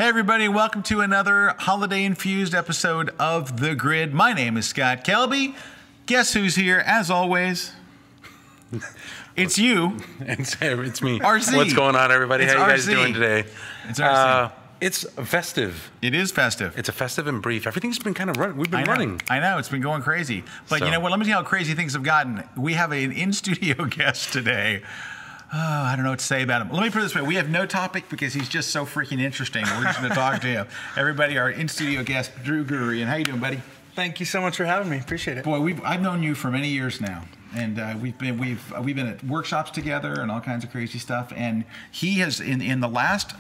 Hey everybody, welcome to another holiday-infused episode of The Grid. My name is Scott Kelby. Guess who's here, as always? It's you. It's me. RC. What's going on, everybody? It's How you guys RC. doing today? It's RC. It's festive. It is festive. It's a festive and brief. Everything's been kind of running. We've been running. I know, it's been going crazy. But you know what, let me tell you how crazy things have gotten. We have an in-studio guest today. Oh, I don't know what to say about him. Let me put it this way. We have no topic because he's just so freaking interesting. We're just going to talk to him. Everybody, our in-studio guest, Drew Gurian. How you doing, buddy? Thank you so much for having me. Appreciate it. Boy, I've known you for many years now, and we've been at workshops together and all kinds of crazy stuff. And he has in the last.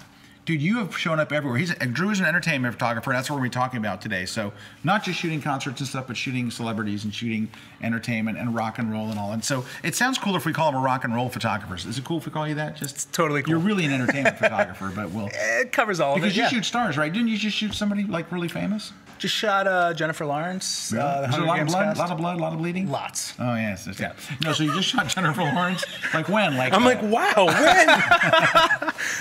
Dude, you have shown up everywhere. Drew is an entertainment photographer. That's what we're going to be talking about today. So not just shooting concerts and stuff, but shooting celebrities and shooting entertainment and rock and roll and all. And so it sounds cooler if we call him a rock and roll photographer. Is it cool if we call you that? Just it's totally cool. You're really an entertainment photographer, but it covers all of it. Because you shoot stars, right? Didn't you just shoot somebody like really famous? Just shot Jennifer Lawrence. Really? The Was there a lot of Games blood? cast. A lot of blood? A lot of bleeding? Lots. Oh yes. Yeah. No, so you just shot Jennifer Lawrence? Like when? Like I'm like, wow, when?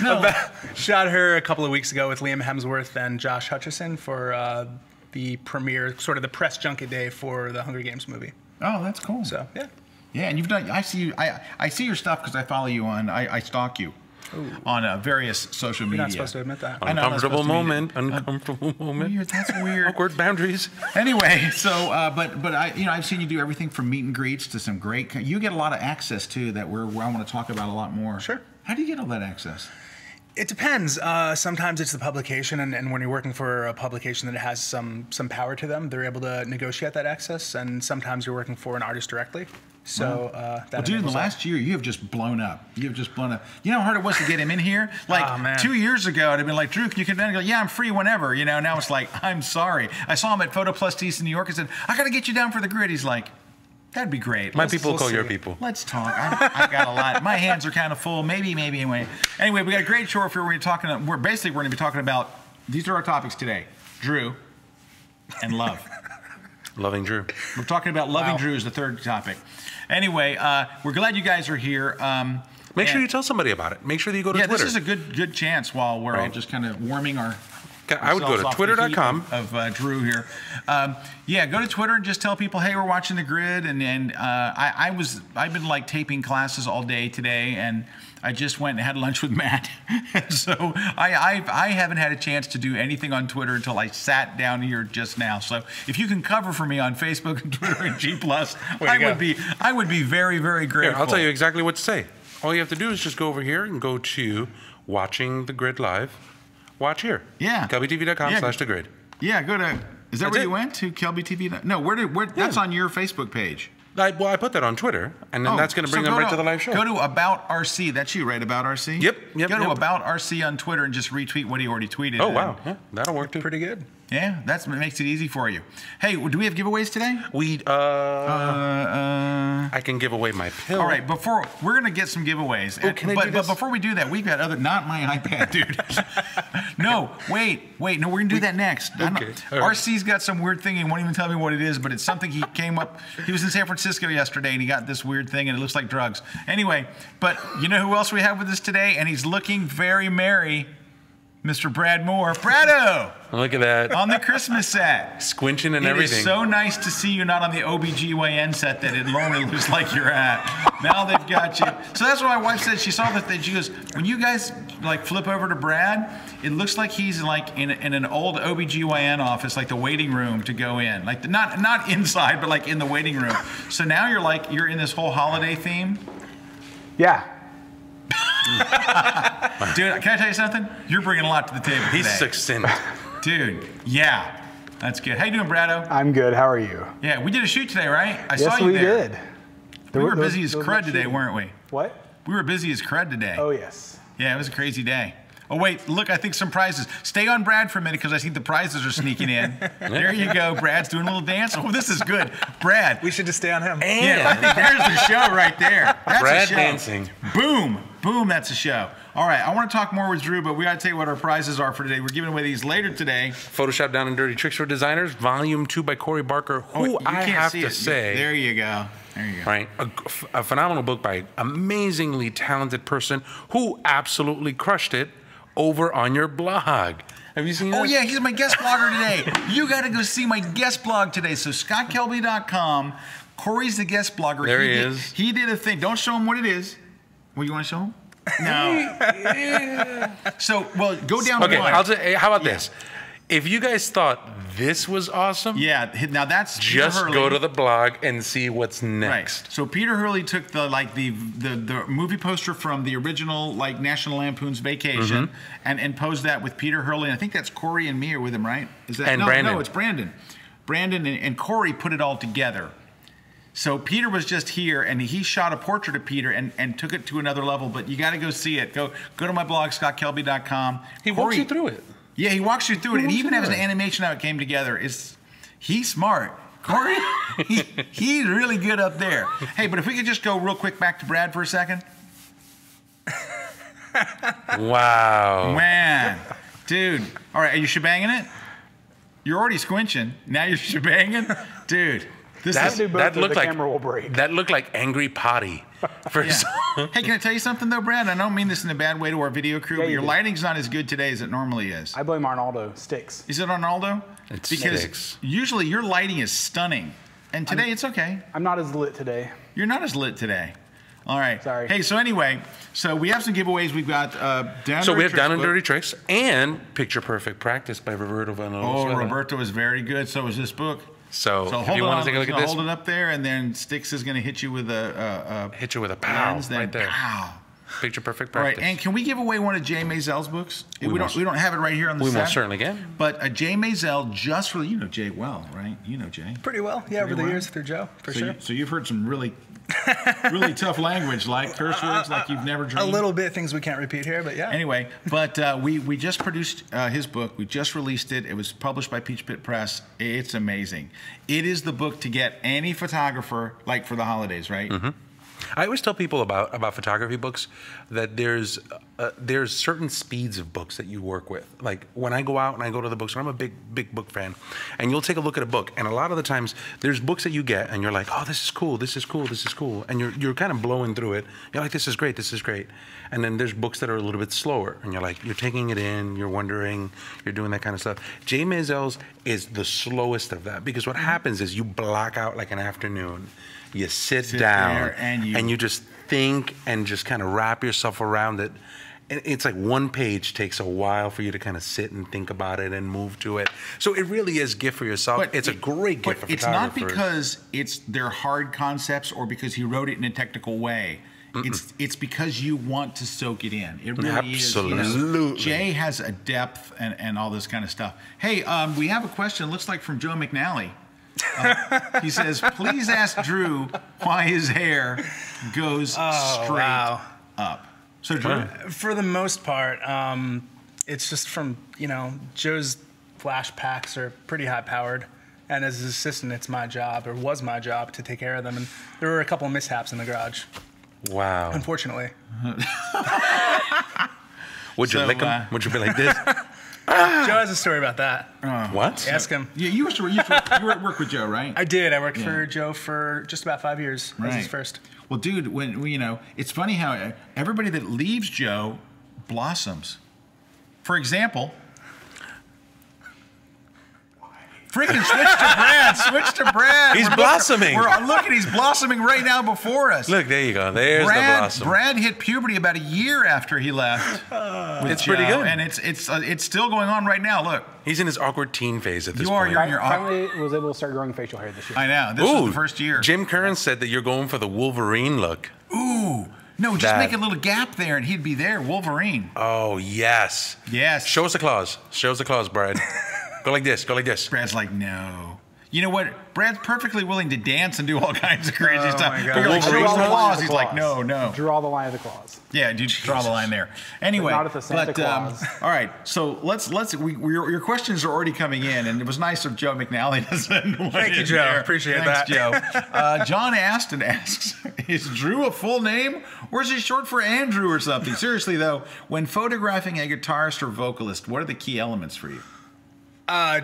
no. Shot her a couple of weeks ago with Liam Hemsworth and Josh Hutcherson for the premiere, sort of the press junket day for the Hunger Games movie. Oh, that's cool. So yeah. Yeah, and you've done. I see you. I see your stuff because I follow you on. I stalk you. Ooh. On various social media. You're not supposed to admit that. Uncomfortable moment. Uncomfortable moment. Weird, that's weird. Awkward boundaries. Anyway, so but I've seen you do everything from meet and greets to some great. You get a lot of access too that I want to talk about a lot more. Sure. How do you get all that access? It depends. Sometimes it's the publication, and when you're working for a publication that has some power to them, they're able to negotiate that access. And sometimes you're working for an artist directly. So well, dude, in the last year, you have just blown up. You have just blown up. You know how hard it was to get him in here? Like 2 years ago, I'd have been like, Drew, can you come down and go, yeah, I'm free whenever. You know, now it's like, I'm sorry. I saw him at Photo Plus East in New York and said, I got to get you down for the grid. He's like, that'd be great. My people call your people. Let's talk. I got a lot. My hands are kind of full. Maybe anyway. Anyway, we got a great show for you. We're going to be talking about, these are our topics today. Drew and love. Loving Drew. We're talking about loving Drew is the third topic. Anyway, we're glad you guys are here. Make sure you tell somebody about it. Make sure that you go to Twitter. Yeah, this is a good chance while we're all just kind of warming our. I would go to twitter.com of Drew here. Yeah, go to Twitter and just tell people, hey, we're watching The Grid, and I've been like taping classes all day today, and I just went and had lunch with Matt, so I haven't had a chance to do anything on Twitter until I sat down here just now. So if you can cover for me on Facebook and Twitter and G+, I would be very, very grateful. Here, I'll tell you exactly what to say. All you have to do is just go over here and go to Watching the Grid Live. Watch here. Yeah. KelbyTV.com/thegrid. Yeah, go to. Is that where you went to KelbyTV? No, where? That's on your Facebook page. I put that on Twitter, and then that's going to bring them right to the live show. Go to About RC. That's you, right? About RC? Yep. Go to About RC on Twitter and just retweet what he already tweeted. Oh, wow. Yeah, that'll work too. Pretty good. Yeah, that makes it easy for you. Hey, do we have giveaways today? I can give away my pill. All right, we're gonna get some giveaways. But before we do that, we've got not my iPad, dude. No, wait, no, we're gonna do that next. Okay. RC's got some weird thing, he won't even tell me what it is, but it's something he came up. He was in San Francisco yesterday, and he got this weird thing, and it looks like drugs. Anyway, but you know who else we have with us today, and he's looking very merry. Mr. Brad Moore. Brado! Look at that. On the Christmas set. Squinching and everything. It is so nice to see you not on the OBGYN set that it normally looks like you're at. Now they've got you. So that's what my wife said. She saw that. She goes, when you guys like flip over to Brad, it looks like he's like in an old OBGYN office, like the waiting room to go in. Like not inside, but like in the waiting room. So now you're in this whole holiday theme? Yeah. Dude, can I tell you something? You're bringing a lot to the table today. He's succinct. Dude, yeah. That's good. How you doing, Brado? I'm good. How are you? Yeah, we did a shoot today, right? I yes, saw you there. Yes, we did. We were busy as crud today, weren't we? What? We were busy as crud today. Oh, yes. Yeah, it was a crazy day. Oh, wait, look, I think some prizes. Stay on Brad for a minute because I think the prizes are sneaking in. There you go. Brad's doing a little dance. Oh, this is good. Brad. We should just stay on him. Yeah, I think there's the show right there. That's Brad a show. dancing. Boom. Boom, that's a show. All right, I want to talk more with Drew, but we got to tell you what our prizes are for today. We're giving away these later today. Photoshop Down and Dirty Tricks for Designers, Volume 2 by Corey Barker, who I have to say. There you go. There you go. Right, a phenomenal book by an amazingly talented person who absolutely crushed it over on your blog. Have you seen that? Oh, yeah, he's my guest blogger today. You got to go see my guest blog today. So, ScottKelby.com. Corey's the guest blogger. There he is. He did a thing. Don't show him what it is. What, you want to show him? No. Yeah. So, well, go down Okay, one. I'll say, how about this? If you guys thought this was awesome, Yeah, now that's Peter just Hurley. go to the blog and see what's next. Right. So Peter Hurley took the movie poster from the original National Lampoon's Vacation and posed that with Peter Hurley. And I think that's Corey and me are with him, right? Is that And Brandon. No, it's Brandon. Brandon and Corey put it all together. So Peter was just here, and he shot a portrait of Peter and took it to another level. But you got to go see it. Go to my blog, ScottKelby.com. He walks you through it. Yeah, he walks you through it, and he even has an animation how it came together. He's smart. Corey, he's really good up there. Hey, but if we could just go real quick back to Brad for a second. Wow. Man, dude. All right, are you shebanging it? You're already squinching. Now you're shebanging? Dude, this That, is... that looked the like camera will break. that looked like angry potty. Hey, can I tell you something, though, Brad? I don't mean this in a bad way to our video crew, Yeah, but you your do. lighting's not as good today as it normally is. I blame Arnaldo. Sticks. Is it Arnaldo? It Because sticks. usually your lighting is stunning. And today it's okay. I'm not as lit today. You're not as lit today. All right. Sorry. Hey, so anyway, so we have some giveaways. We've got Down So and we have Dirty Down and Tricks Dirty Tricks and Picture Perfect Practice by Roberto Van book. Oh, Roberto is very good. So is this book. So if hold you it want on. to take a look He's at gonna this, hold it up there, and then Styx is going to hit you with a hit you with a pow lens, then right there. pow. Picture Perfect All right, Practice. and can we give away one of Jay Mazel's books? We most- don't have it right here on the We set. most certainly can. But Jay Mazel just for you know Jay well, right? You know Jay. Pretty well, yeah, over the well? years through Joe, for sure. So you've heard some really tough language, like curse words like you've never A dreamed. little bit things we can't repeat here, but yeah. Anyway, but we just produced his book. We just released it. It was published by Peach Pit Press. It's amazing. It is the book to get any photographer, like for the holidays, right? I always tell people about photography books that there's certain speeds of books that you work with. Like when I go out and I go to the bookstore, I'm a big book fan, and you'll take a look at a book, and a lot of the times there's books that you get and you're like, oh, this is cool, this is cool, this is cool, and you're kind of blowing through it. You're like, this is great, and then there's books that are a little bit slower, and you're like, you're taking it in, you're wondering, you're doing that kind of stuff. Jay Mazel's is the slowest of that because what happens is you block out like an afternoon. You sit down there and you just think and just kind of wrap yourself around it. And it's like one page takes a while for you to kind of sit and think about it and move to it. So it really is a gift for yourself. It's a great gift for It's not photographers. because they're hard concepts or because he wrote it in a technical way. It's because you want to soak it in. It really is. Absolutely. Jay has a depth and all this kind of stuff. Hey, we have a question. Looks like from Joe McNally. He says, please ask Drew why his hair goes straight up. So Drew, For the most part, it's just from, Joe's flash packs are pretty high powered. And as his assistant, it's my job, or was my job, to take care of them. And there were a couple of mishaps in the garage, Wow. unfortunately. Would you So, lick them? Would you be like this? Joe has a story about that. What? Ask him. yeah, you were at work with Joe, right? I did. I worked for Joe for just about 5 years. That was his Right. first. Well, dude, when it's funny how everybody that leaves Joe blossoms. For example, freaking switch to Brad. Switch to Brad. He's blossoming. Look at he's blossoming right now before us. Look, there you go. There's the blossom. Brad hit puberty about a year after he left. with It's pretty Joe, good. and it's still going on right now. Look, He's in his awkward teen phase at this You are, point. you're in your Finally was able to start growing facial hair this year. I know this is the first year. Jim Curran said that you're going for the Wolverine look. Ooh, no, just That- make a little gap there, and he'd be there. Wolverine. Oh, yes. Yes. Show us the claws. Show us the claws, Brad. Go like this. Go like this. Brad's like, no. You know what? Brad's perfectly willing to dance and do all kinds of crazy Oh, stuff. my But God. you're like, show Draw us the the line claws. of the He's like, claws. no. Draw the line of the claws. Yeah, dude, draw the line there. Anyway, But not at the Santa Claus. all right. So your questions are already coming in, and it was nice of Joe McNally to send one. Thank you, in Joe. there. Appreciate Thanks, that. Joe. John Aston asks, is Drew a full name, or is it short for Andrew or something? Seriously though, when photographing a guitarist or vocalist, what are the key elements for you?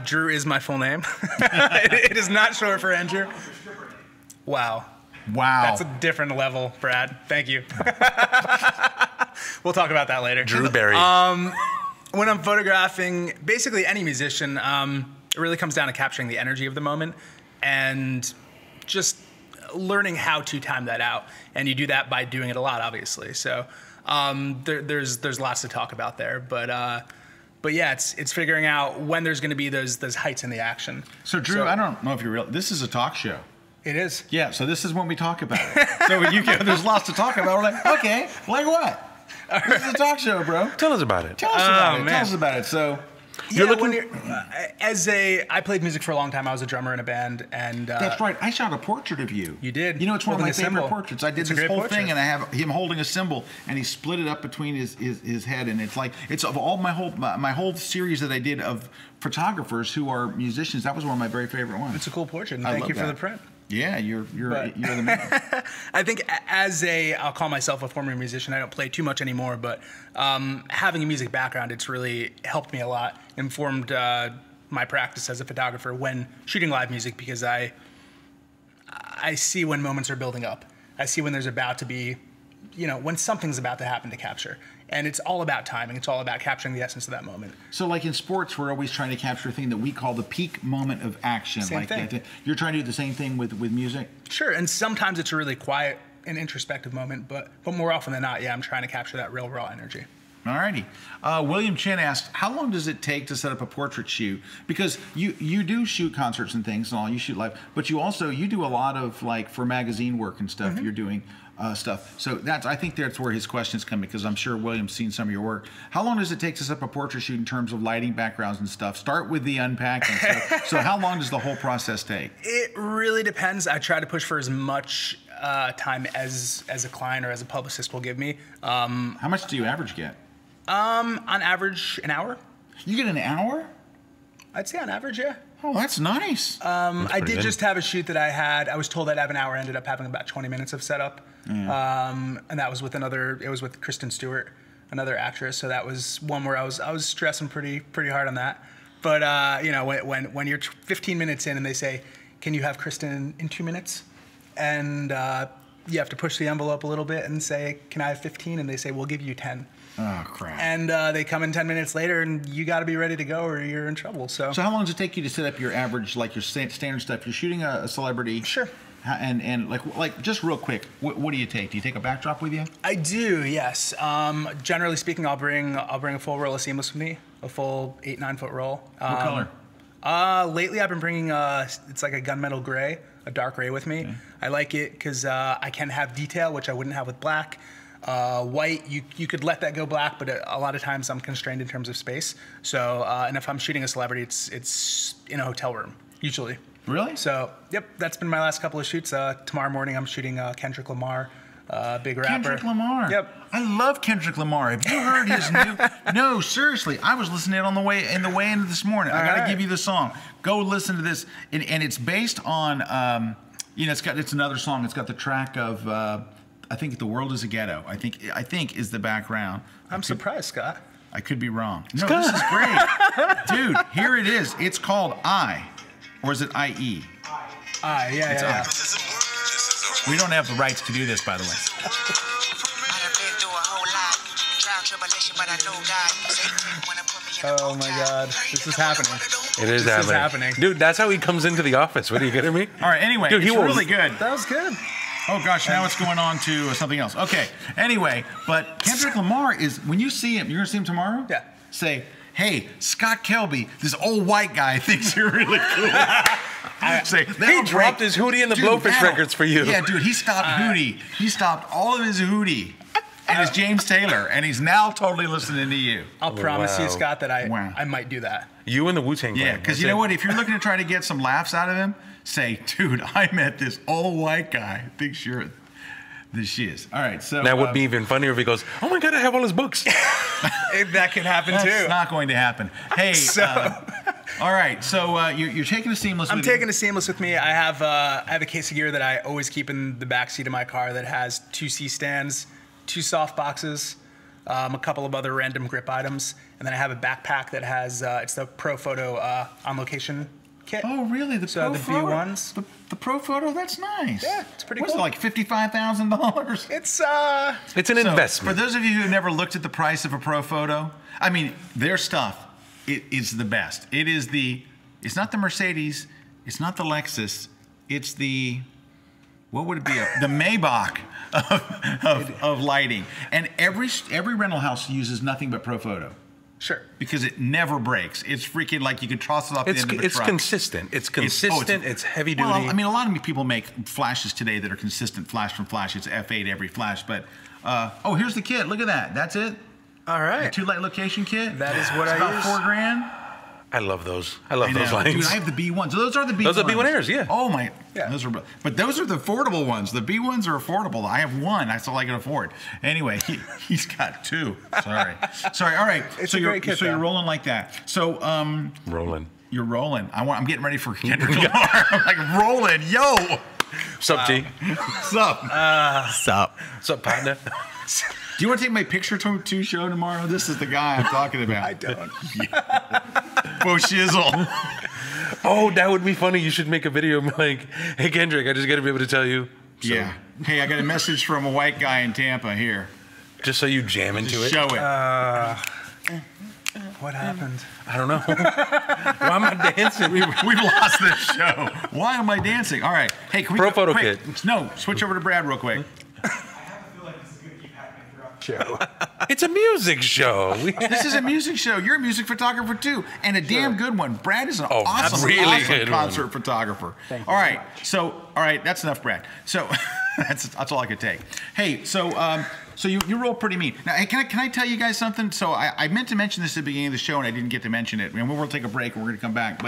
Drew is my full name. It is not short for Andrew. Wow. Wow. That's a different level, Brad. Thank you. We'll talk about that later. Drew Berry. when I'm photographing basically any musician, it really comes down to capturing the energy of the moment and just learning how to time that out. And you do that by doing it a lot, obviously. So there's lots to talk about there. But yeah, it's figuring out when there's going to be those heights in the action. So Drew, I don't know if you realize, this is a talk show. It is. Yeah, so this is when we talk about it. So when there's lots to talk about. We're like, okay, like what? This is a talk show, bro. Tell us about it. Tell us about it. Tell us about it. So yeah, I played music for a long time. I was a drummer in a band, and that's right. I shot a portrait of you. You did. You know, it's one of my Holding a favorite cymbal. portraits. I did It's a this great whole portrait. thing, and I have him holding a cymbal, and he split it up between his head, and it's like it's of all my whole series that I did of photographers who are musicians. That was one of my very favorite ones. It's a cool portrait, and I thank love you for that. the print. Yeah, you're the man. I think I'll call myself a former musician. I don't play too much anymore, but having a music background, it's really helped me a lot, informed my practice as a photographer when shooting live music, because I see when moments are building up. I see when there's about to be, when something's about to happen to capture. And it's all about timing. It's all about capturing the essence of that moment. So like in sports, we're always trying to capture a thing that we call the peak moment of action. Same like thing. That. You're trying to do the same thing with music? Sure, and sometimes it's a really quiet and introspective moment, but more often than not, yeah, I'm trying to capture that real raw energy. Alrighty. William Chin asked, how long does it take to set up a portrait shoot? Because you do shoot concerts and things and all, you shoot live, but you do a lot of, like, for magazine work and stuff, you're doing stuff. So I think that's where his questions come, because I'm sure William's seen some of your work. How long does it take to set up a portrait shoot in terms of lighting, backgrounds and stuff? Start with the unpacking. So how long does the whole process take? It really depends. I try to push for as much time as a client or as a publicist will give me. How much do you average get? On average, an hour. You get an hour? I'd say on average, yeah. Oh, that's nice. I did just have a shoot that I was told I'd have an hour, ended up having about 20 minutes of setup. And that was with Kristen Stewart, another actress. So that was one where I was stressing pretty hard on that. But when you're 15 minutes in and they say, can you have Kristen in 2 minutes? And you have to push the envelope a little bit and say, can I have 15? And they say, we'll give you 10. Oh, crap. And they come in 10 minutes later, and you got to be ready to go or you're in trouble. So how long does it take you to set up your average, like your standard stuff? You're shooting a celebrity. Sure. And like just real quick, what do you take? Do you take a backdrop with you? I do, yes. Generally speaking, I'll bring a full roll of seamless with me, a full 8-9 foot roll. What color? Lately, I've been bringing it's like a gunmetal gray, a dark gray with me. Okay. I like it because I can have detail, which I wouldn't have with black. White, you could let that go black, but a lot of times I'm constrained in terms of space. So, and if I'm shooting a celebrity, it's in a hotel room, usually. Really? So, yep, that's been my last couple of shoots. Tomorrow morning I'm shooting Kendrick Lamar, big rapper. Kendrick Lamar. Yep. I love Kendrick Lamar. Have you heard his new? No, seriously. I was listening on the way into this morning. I got to give you the song. Go listen to this, and it's based on it's another song. It's got the track of I think The World Is a Ghetto. I think is the background. I'm surprised, Scott. I could be wrong. No, this is great. Dude, here it is. It's called I. Or is it I-E? Yeah. We don't have the rights to do this, by the way. Oh my God, this is happening. It is happening. Dude, that's how he comes into the office. What are you kidding me? All right, anyway, dude, it's really good. That was good. Oh gosh, now it's going on to something else. Okay, anyway, but Kendrick Lamar is, when you see him, you're gonna see him tomorrow? Yeah. Say, hey, Scott Kelby, this old white guy thinks you're really cool. He dropped his Hootie and the Blowfish records for you. Yeah, dude, he stopped Hootie. He stopped all of his Hootie and his James Taylor, and he's now totally listening to you. I'll promise you, Scott, that I might do that. You and the Wu-Tang Clan. Yeah, because you know what? If you're looking to try to get some laughs out of him, say, dude, I met this old white guy. Thinks you're the shiz. All right, so that would be even funnier if he goes, "Oh my God, I have all his books." That could happen too. That's not going to happen. Hey, all right. So you're taking a seamless. I'm taking a seamless with me. I have a case of gear that I always keep in the back seat of my car that has 2 C stands, 2 soft boxes, a couple of other random grip items, and then I have a backpack that has it's the ProPhoto on location kit. Oh, really? The So the ProPhoto? B1s. The ProPhoto? That's nice. Yeah, it's pretty What's cool. it, like $55,000? It's It's an So, investment. For those of you who never looked at the price of a ProPhoto, I mean, their stuff is the best. It's not the Mercedes, it's not the Lexus, it's the, what would it be? The Maybach of lighting. And every rental house uses nothing but ProPhoto. sure. Because it never breaks. It's freaking like you could toss it off the end of a It's truck. consistent. It's consistent. It's heavy duty. Well, I mean, a lot of people make flashes today that are consistent flash from flash. It's F8 every flash. But, oh, here's the kit. Look at that. That's it. All right. The 2 light location kit. That is what it's I about use. $4,000. I love those. I love those know. lines. Dude, I have the B1s. Those are the B1s. Those are B1 Airs, yeah. Oh my. Yeah. But those are the affordable ones. The B1s are affordable. I have one. That's all I can afford. Anyway, he's got 2. Sorry. All right. It's so a great kit, you're though. rolling like that. So Rolling. you're rolling. I'm getting ready for Kendrick Lamar. I'm like rolling. Yo. Sup, T? What's up? Sup, partner? Do you want to take my picture to show tomorrow? This is the guy I'm talking about. I don't. Bo Shizzle. Oh, that would be funny. You should make a video like, hey, Kendrick, I just got to be able to tell you. So, Yeah. Hey, I got a message from a white guy in Tampa here. Just so you jam into it. Show it. What happened? I don't know. Why am I dancing? We've lost this show. Why am I dancing? All right. Hey, can we ProPhoto quick, kit. No, switch over to Brad real quick. Show. It's a music show. This is a music show. You're a music photographer too, and a damn good one. Brad is an awesome, really awesome good concert one. photographer. Thank you All very right. So, all right, that's enough, Brad. So, that's all I could take. Hey, so you roll pretty mean. Now, hey, can I tell you guys something? So I meant to mention this at the beginning of the show, and I didn't get to mention it. And we'll take a break, and we're going to come back.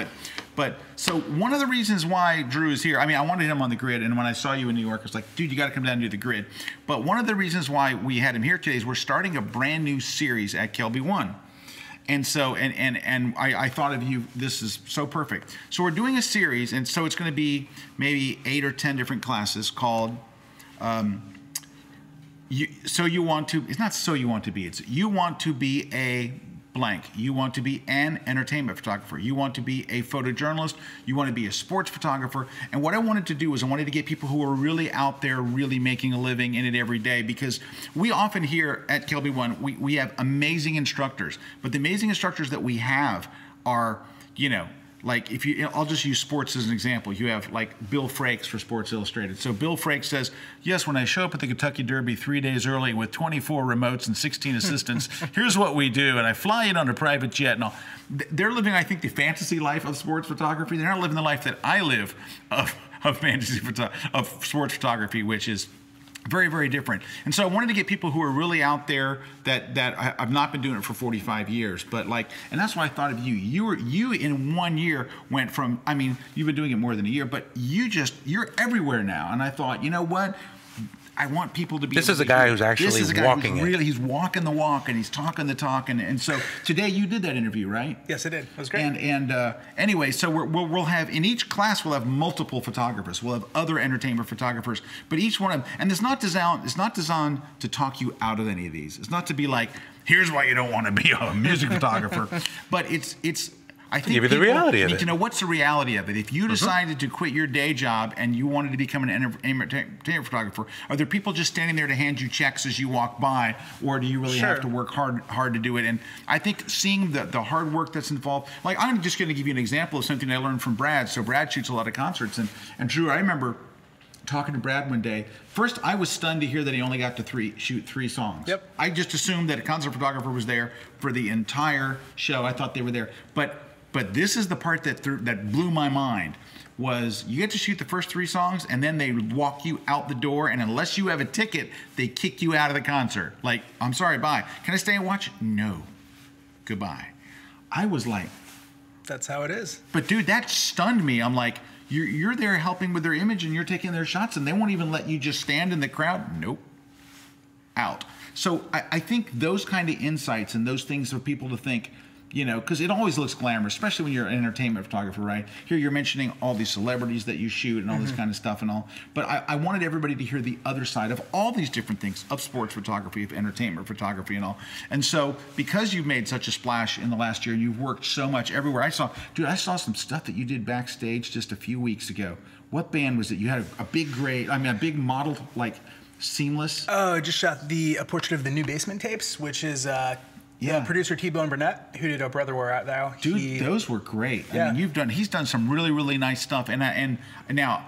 But so one of the reasons why Drew is here, I mean, I wanted him on the grid, and when I saw you in New York, I was like, dude, you got to come down and do the grid. But one of the reasons why we had him here today is we're starting a brand new series at KelbyOne. And so, and I thought of you, this is so perfect. So we're doing a series, and so it's going to be maybe 8 or 10 different classes called, it's not so you want to be, it's you want to be a blank. You want to be an entertainment photographer. You want to be a photojournalist. You want to be a sports photographer. And what I wanted to do is I wanted to get people who are really out there, really making a living in it every day, because we often hear at KelbyOne, we have amazing instructors, but the amazing instructors that we have are, you know, like I'll just use sports as an example. You have like Bill Frakes for Sports Illustrated. So Bill Frakes says, yes, when I show up at the Kentucky Derby 3 days early with 24 remotes and 16 assistants, here's what we do. And I fly in on a private jet and all. They're living, I think, the fantasy life of sports photography. They're not living the life that I live of sports photography, which is very, very different. And so I wanted to get people who are really out there that I've not been doing it for 45 years, but like, and that's why I thought of you. You in 1 year went from, I mean, you've been doing it more than a year, but you're everywhere now. And I thought, you know what? I want people to be. This is a guy who's actually walking it. He's walking the walk and he's talking the talk. And so today you did that interview, right? Yes, I did. It was great. And anyway, so we'll have, in each class, we'll have multiple photographers. We'll have other entertainment photographers, but each one of them, and it's not designed to talk you out of any of these. It's not to be like, here's why you don't want to be a music photographer, but it's. I think give you the reality of need it. to know what's the reality of it. If you decided to quit your day job and you wanted to become an entertainment photographer, are there people just standing there to hand you checks as you walk by, or do you really have to work hard to do it? And I think seeing the hard work that's involved, like I'm just going to give you an example of something I learned from Brad. So Brad shoots a lot of concerts, and Drew, I remember talking to Brad one day. First, I was stunned to hear that he only got to shoot 3 songs. Yep. I just assumed that a concert photographer was there for the entire show. I thought they were there, but this is the part that blew my mind, was you get to shoot the first 3 songs and then they walk you out the door, and unless you have a ticket, they kick you out of the concert. Like, I'm sorry, bye. Can I stay and watch? No. Goodbye. I was like, That's how it is. but dude, that stunned me. I'm like, you're there helping with their image and you're taking their shots and they won't even let you just stand in the crowd? Nope. Out. So I think those kind of insights and those things for people to think, you know, because it always looks glamorous, especially when you're an entertainment photographer, right? Here you're mentioning all these celebrities that you shoot and all this kind of stuff and all. But I wanted everybody to hear the other side of all these different things, of sports photography, of entertainment photography and all. And so because you've made such a splash in the last year and you've worked so much everywhere, I saw some stuff that you did backstage just a few weeks ago. What band was it? You had a big a big model, like seamless. Oh, I just shot a portrait of the new Basement tapes, which is producer T-Bone Burnett, who did "Oh Brother Where Art Thou." Dude, those were great. Yeah. I mean, he's done some really, really nice stuff. And now,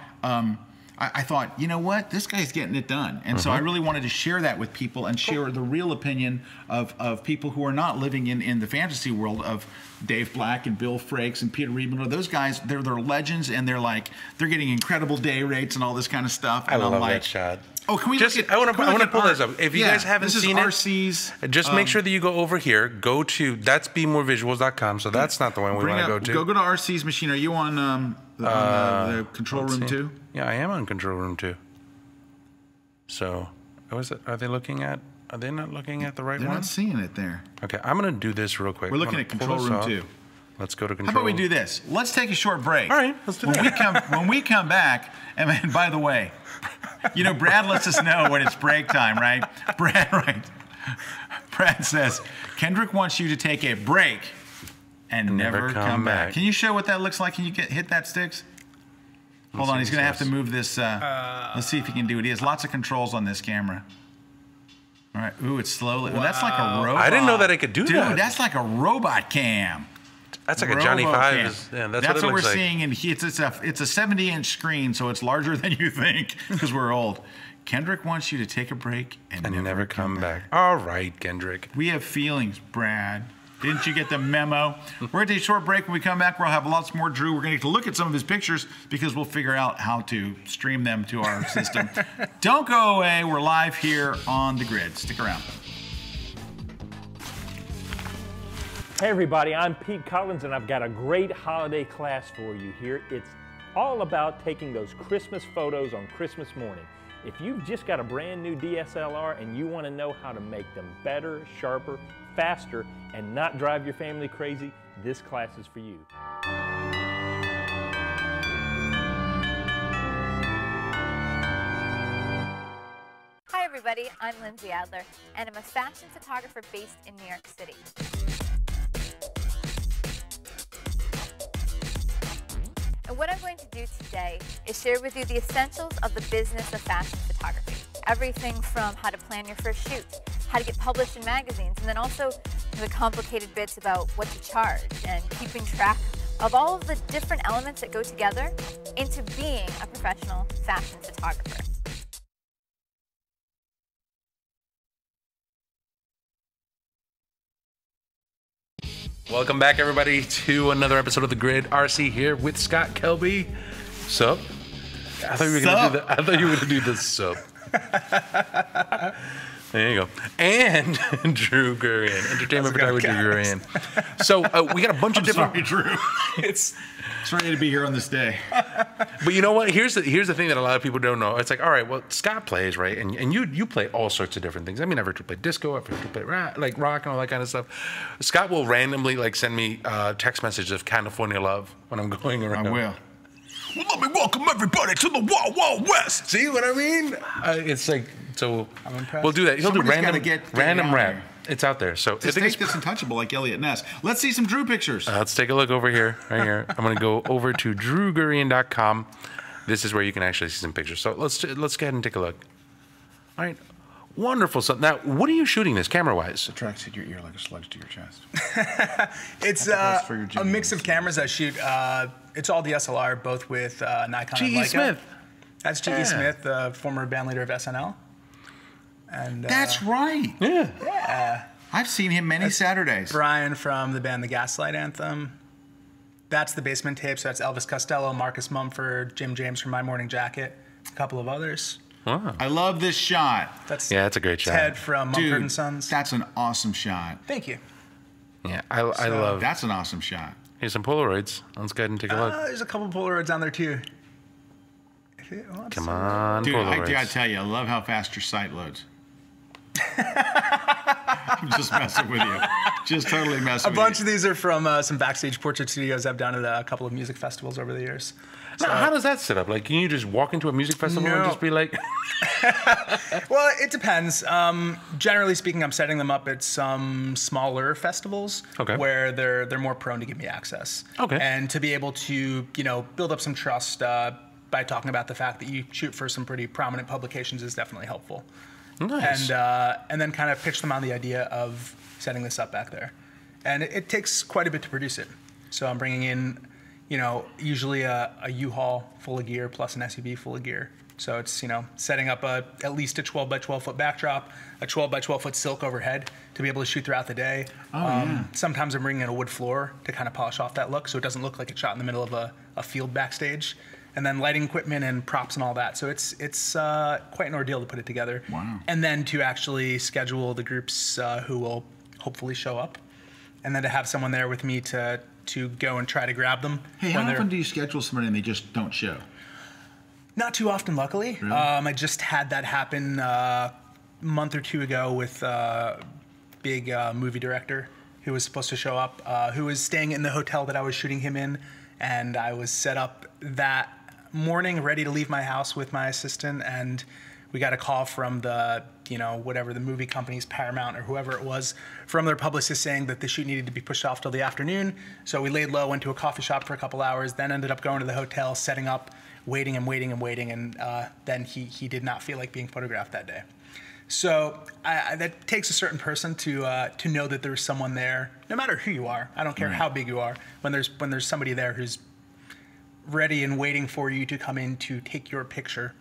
I thought, you know what, this guy's getting it done. And so I really wanted to share that with people and share the real opinion of people who are not living in the fantasy world of Dave Black and Bill Frakes and Peter Riebman. Those guys, they're legends, and they're getting incredible day rates and all this kind of stuff. And I love I'm like, that shot. Oh, can we just? look at? I want to pull this up. If you guys haven't seen it, RC's. Just make sure that you go over here. Go to bemorevisuals.com. So that's not the one we want to go to. Go to RC's machine. Are you on the control room too? Yeah, I am on control room too. So, what is it? Are they looking at? Are they not looking at the right one? They're not seeing it there. Okay, I'm gonna do this real quick. We're looking at control room too. Let's go to control. How about we do this? Let's take a short break. All right, let's do that. When we come back, and by the way, you know, Brad lets us know when it's break time, right? Brad says, Kendrick wants you to take a break and never come back. Can you show what that looks like? Can you hit that, Sticks? Hold on, he's going to have to move this. Let's see if he can do it. He has lots of controls on this camera. All right. Ooh, it's slowly. Wow. That's like a robot. I didn't know that I could do that. Dude, that's like a robot cam. That's like a Johnny Five. Yeah, that's what we're seeing, and it's a 70-inch screen, so it's larger than you think because we're old. Kendrick wants you to take a break and never come back. All right, Kendrick. We have feelings, Brad. Didn't you get the memo? We're going to take a short break. When we come back, we'll have lots more Drew. We're going to get to look at some of his pictures because we'll figure out how to stream them to our system. Don't go away. We're live here on The Grid. Stick around. Hey everybody, I'm Pete Collins and I've got a great holiday class for you here. It's all about taking those Christmas photos on Christmas morning. If you've just got a brand new DSLR and you want to know how to make them better, sharper, faster, and not drive your family crazy, this class is for you. Hi everybody, I'm Lindsay Adler and I'm a fashion photographer based in New York City. And what I'm going to do today is share with you the essentials of the business of fashion photography. Everything from how to plan your first shoot, how to get published in magazines, and then also the complicated bits about what to charge and keeping track of all of the different elements that go together into being a professional fashion photographer. Welcome back, everybody, to another episode of The Grid. RC here with Scott Kelby. Sup? I thought you were gonna do the. I thought you were gonna do the sup. There you go. And Drew Gurian, entertainment photographer Drew Gurian. So we got a bunch of different. Sorry, Drew. It's ready to be here on this day. But you know what? Here's the thing that a lot of people don't know. It's like, all right, well, Scott plays, right? And you play all sorts of different things. I mean, I've heard you play disco, I've heard you play rock and all that kind of stuff. Scott will randomly send me text messages of California Love when I'm going around. I will. Well, let me welcome everybody to the Wild Wild West. See what I mean? It's like, so we'll do that. He'll do random rap. It's out there. So just take this untouchable like Elliot Ness. Let's see some Drew pictures. Let's take a look over here, right here. I'm going to go over to drewgurian.com. This is where you can actually see some pictures. So let's go ahead and take a look. All right. Wonderful. So now, what are you shooting this camera-wise? The tracks hit your ear like a sludge to your chest. It's a mix of cameras I shoot. It's all DSLR, both with Nikon and Leica. G.E. Smith. That's G.E. Smith, the former band leader of SNL. And that's right. Yeah. I've seen him many Saturdays. Bryan from the band The Gaslight Anthem. That's the Basement tapes. So that's Elvis Costello, Marcus Mumford, Jim James from My Morning Jacket, a couple of others. Wow. I love this shot. That's a great shot. Ted from Mumford & Sons. That's an awesome shot. Thank you. Yeah, I love. That's an awesome shot. Here's some Polaroids. Let's go ahead and take a look. There's a couple Polaroids on there too. Come on, dude! Polaroids. I gotta tell you, I love how fast your site loads. I I'm just messing with you. Just totally messing A with bunch you. of these are from some backstage portrait studios I've done at a couple of music festivals over the years. Now, how does that set up? Like, can you just walk into a music festival and No. just be like, Well, it depends. Generally speaking, I'm setting them up at some smaller festivals Okay. where they're more prone to give me access. Okay. And to be able to, build up some trust by talking about the fact that you shoot for some pretty prominent publications is definitely helpful. nice? And then kind of pitch them on the idea of setting this up back there. And it takes quite a bit to produce it. So I'm bringing in, usually a U-Haul full of gear plus an SUV full of gear. So it's, setting up at least a 12 by 12 foot backdrop, a 12 by 12 foot silk overhead to be able to shoot throughout the day. Yeah. Sometimes I'm bringing in a wood floor to kind of polish off that look so it doesn't look like it's shot in the middle of a field backstage. And then lighting equipment and props and all that. So it's quite an ordeal to put it together. Wow. And then to actually schedule the groups who will hopefully show up. And then to have someone there with me to go and try to grab them. Hey, how often do you schedule somebody and they just don't show? Not too often, luckily. Really? I just had that happen a month or two ago with a big movie director who was supposed to show up, who was staying in the hotel that I was shooting him in. And I was set up that morning, ready to leave my house with my assistant. And we got a call from the, whatever the movie company's, Paramount or whoever it was, from their publicist saying that the shoot needed to be pushed off till the afternoon. So we laid low, went to a coffee shop for a couple hours, then ended up going to the hotel, setting up, waiting. And then he did not feel like being photographed that day. So that takes a certain person to know that there's someone there, no matter who you are. I don't care how big you are. When there's somebody there who's ready and waiting for you to come in to take your picture.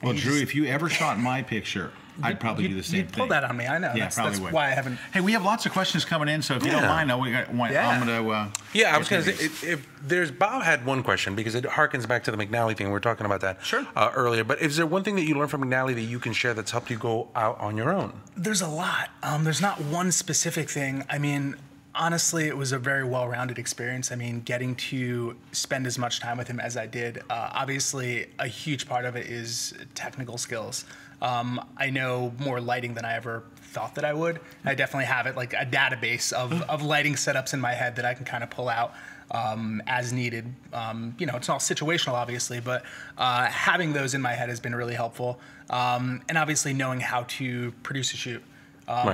Well, Drew, if you ever shot my picture, I'd probably do the same You'd thing. pull that on me, I know. Yeah, that's probably would. why I haven't. Hey, we have lots of questions coming in, so if you don't mind, I'm going to. Yeah, I was going to say, Bob had one question because it harkens back to the McNally thing. We were talking about that earlier. But is there one thing that you learned from McNally that you can share that's helped you go out on your own? There's a lot. There's not one specific thing. I mean, honestly, it was a very well-rounded experience. I mean, getting to spend as much time with him as I did. Obviously, a huge part of it is technical skills. I know more lighting than I ever thought that I would. I definitely have it, like a database of lighting setups in my head that I can kind of pull out as needed. It's all situational, obviously, but having those in my head has been really helpful. And obviously knowing how to produce a shoot.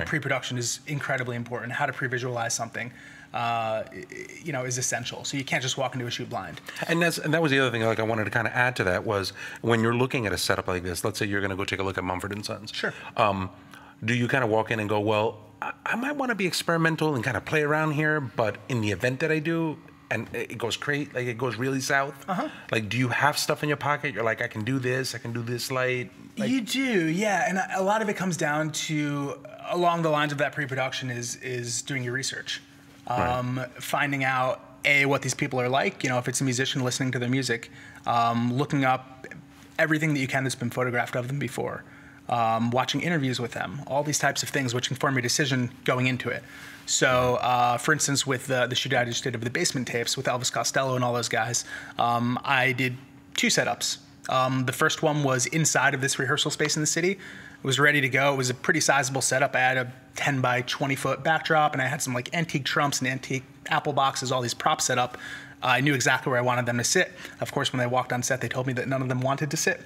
Pre-production is incredibly important. How to pre-visualize something, is essential. So you can't just walk into a shoot blind. And that was the other thing. Like I wanted to kind of add to that was when you're looking at a setup like this. Let's say you're going to go take a look at Mumford and Sons. Sure. Do you kind of walk in and go, well, I might want to be experimental and kind of play around here, but in the event that I do, and it goes crazy, like it goes really south. Like, do you have stuff in your pocket? You're like, I can do this light. Like, you do, yeah. And a lot of it comes down to, along the lines of that pre-production, is doing your research, finding out what these people are like. If it's a musician, listening to their music, looking up everything that you can that's been photographed of them before, watching interviews with them, all these types of things which inform your decision going into it. So, for instance, with the shoot I just did of the Basement Tapes with Elvis Costello and all those guys, I did 2 setups. The first one was inside of this rehearsal space in the city. It was ready to go. It was a pretty sizable setup. I had a 10 by 20 foot backdrop, and I had some like antique trumps and antique apple boxes, all these props set up. I knew exactly where I wanted them to sit. Of course, when they walked on set, they told me that none of them wanted to sit.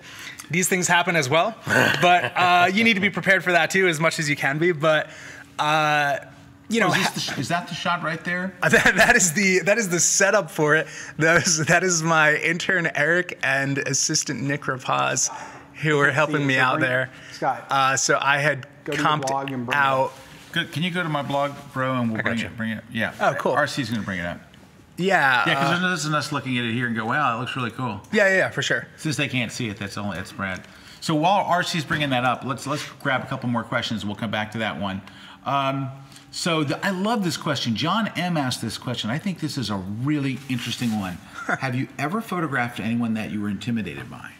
These things happen as well, but you need to be prepared for that too, as much as you can be. But is that the shot right there? That is the setup for it. That is my intern Eric and assistant Nick Rapaz, who were helping me out there. Scott. So I had comped out. Can you go to my blog, bro, and we'll bring it? Yeah. Oh, cool. RC's going to bring it up. Yeah. Yeah, because this is us looking at it here and go, wow, it looks really cool. Yeah, for sure. Since they can't see it, that's Brad. So while RC's bringing that up, let's grab a couple more questions. We'll come back to that one. I love this question. John M. asked this question. I think this is a really interesting one. Have you ever photographed anyone that you were intimidated by?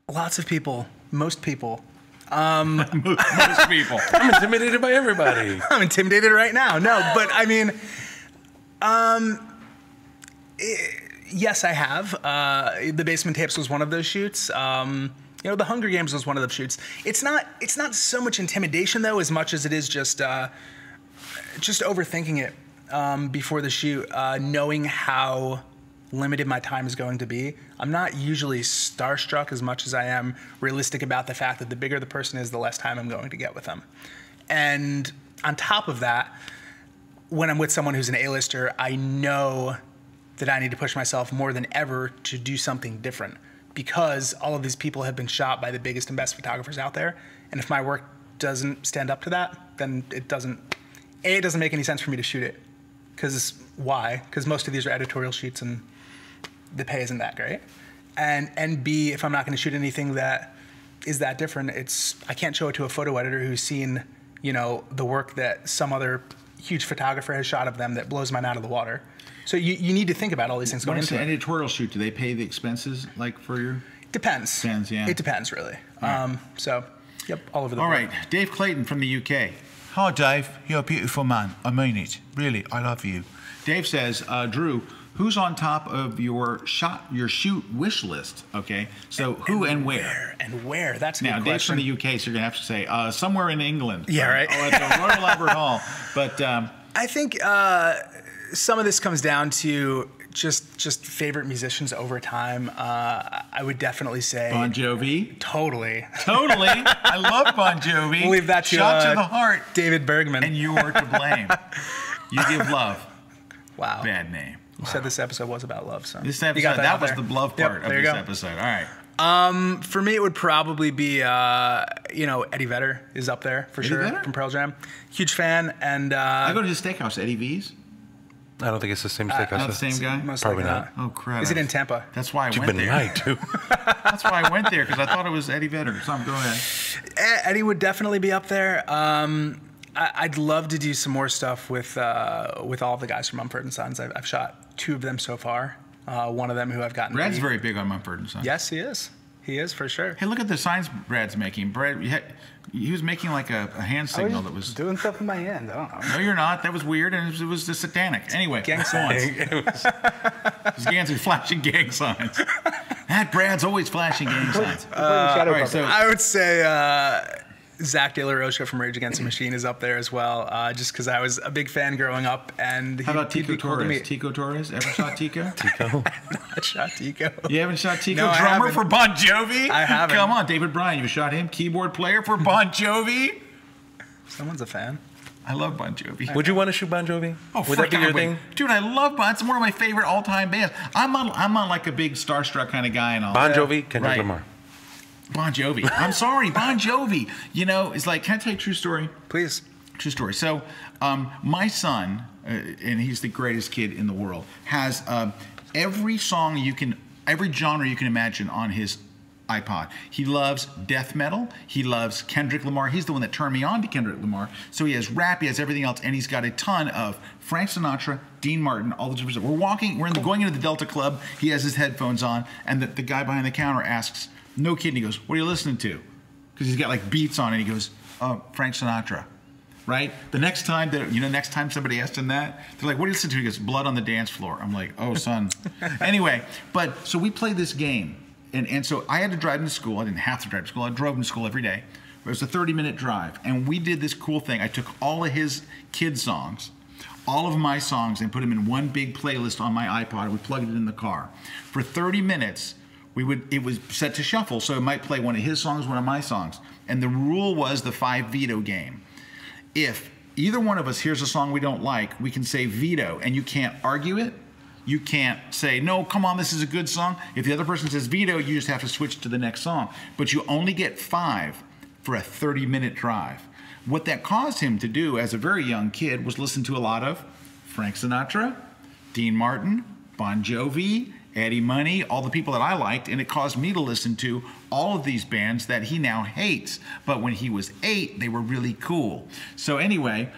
Lots of people. Most people. Most people. I'm intimidated by everybody. I'm intimidated right now. No, but I mean, yes, I have. The Basement Tapes was one of those shoots. You know, the Hunger Games was one of the shoots. It's not so much intimidation though, as much as it is just overthinking it before the shoot, knowing how limited my time is going to be. I'm not usually starstruck as much as I am realistic about the fact that the bigger the person is, the less time I'm going to get with them. And on top of that, when I'm with someone who's an A-lister, I know that I need to push myself more than ever to do something different, because all of these people have been shot by the biggest and best photographers out there. And if my work doesn't stand up to that, then it doesn't make any sense for me to shoot it. Because why? Because most of these are editorial shoots and the pay isn't that great. And B, if I'm not going to shoot anything that is that different, I can't show it to a photo editor who's seen, you know, the work that some other huge photographer has shot of them that blows mine out of the water. So you need to think about all these things going into it. An editorial shoot, do they pay the expenses like for your? Depends. Depends, yeah. It depends, really. Right. So, yep, all over the board. board. All right, Dave Clayton from the UK. Hi, Dave. You're a beautiful man. I mean it. Really, I love you. Dave says, Drew, who's on top of your shoot wish list? Okay, so who and where? And where? That's a now, good Dave's question. from the UK, so you're gonna have to say somewhere in England. Yeah, right. Oh, at the Royal Albert Hall. But I think some of this comes down to just favorite musicians over time. I would definitely say Bon Jovi. Totally. I love Bon Jovi. We'll leave that to Shot to the heart. David Bergman. And you are to blame. You give love. Wow. Bad name. You said this episode was about love, so this episode that was the love part of this episode. All right. For me, it would probably be you know, Eddie Vedder is up there for sure from Pearl Jam. Huge fan, and I go to his steakhouse, Eddie V's. I don't think it's the same steakhouse. Not the same guy? Most Probably likely not. Oh, crap. Is it in Tampa? That's why I You've went been there. lied to. That's why I went there, because I thought it was Eddie Vedder. So go ahead. Eddie would definitely be up there. I'd love to do some more stuff with all the guys from Mumford & Sons. I've shot 2 of them so far. One of them who I've gotten. Brad's very big on Mumford & Sons. Yes, he is. He is, for sure. Hey, look at the signs Brad's making. Brad, he was making like a hand signal that was doing stuff in my hand. I don't know. No, you're not. That was weird, and it was just satanic. Anyway, gang signs. His gangs are flashing gang signs. That Brad's always flashing gang signs. All right, so I would say Zach De La Rocha from Rage Against the Machine is up there as well, just because I was a big fan growing up. And how about Tico Torres? Tico Torres? Ever shot Tico? Tico? I shot Tico. You haven't shot Tico? No, drummer for Bon Jovi? I haven't. Come on, David Bryan. You shot him? Keyboard player for Bon Jovi? Someone's a fan. I love Bon Jovi. Would you want to shoot Bon Jovi? Oh, would that be your thing? Dude, I love Bon. It's one of my favorite all-time bands. I'm not like a big starstruck kind of guy and all. Bon Jovi, Kendrick Right. Lamar. Bon Jovi. I'm sorry, Bon Jovi. You know, it's like, can I tell you a true story? Please. True story. So, my son, and he's the greatest kid in the world, has every genre you can imagine on his iPod. He loves death metal. He loves Kendrick Lamar. He's the one that turned me on to Kendrick Lamar. So he has rap, he has everything else, and he's got a ton of Frank Sinatra, Dean Martin, all the different stuff. We're going into the Delta Club. He has his headphones on, and the guy behind the counter asks, no kidding, he goes, what are you listening to? Because he's got like beats on it. He goes, Frank Sinatra. Right? The next time next time somebody asked him that, they're like, what do you listen to? He goes, Blood on the Dance Floor. I'm like, oh, son. Anyway, so we played this game. And so I had to drive him to school. I didn't have to drive to school. I drove him to school every day. It was a 30-minute drive. And we did this cool thing. I took all of his kid songs, all of my songs, and put them in one big playlist on my iPod. We plugged it in the car. For 30 minutes, it was set to shuffle. So it might play one of his songs, one of my songs. And the rule was the 5 veto game. If either one of us hears a song we don't like, we can say veto, and you can't argue it. You can't say, no, come on, this is a good song. If the other person says veto, you just have to switch to the next song. But you only get 5 for a 30-minute drive. What that caused him to do as a very young kid was listen to a lot of Frank Sinatra, Dean Martin, Bon Jovi, Eddie Money, all the people that I liked, and it caused me to listen to all of these bands that he now hates. But when he was 8, they were really cool. So anyway,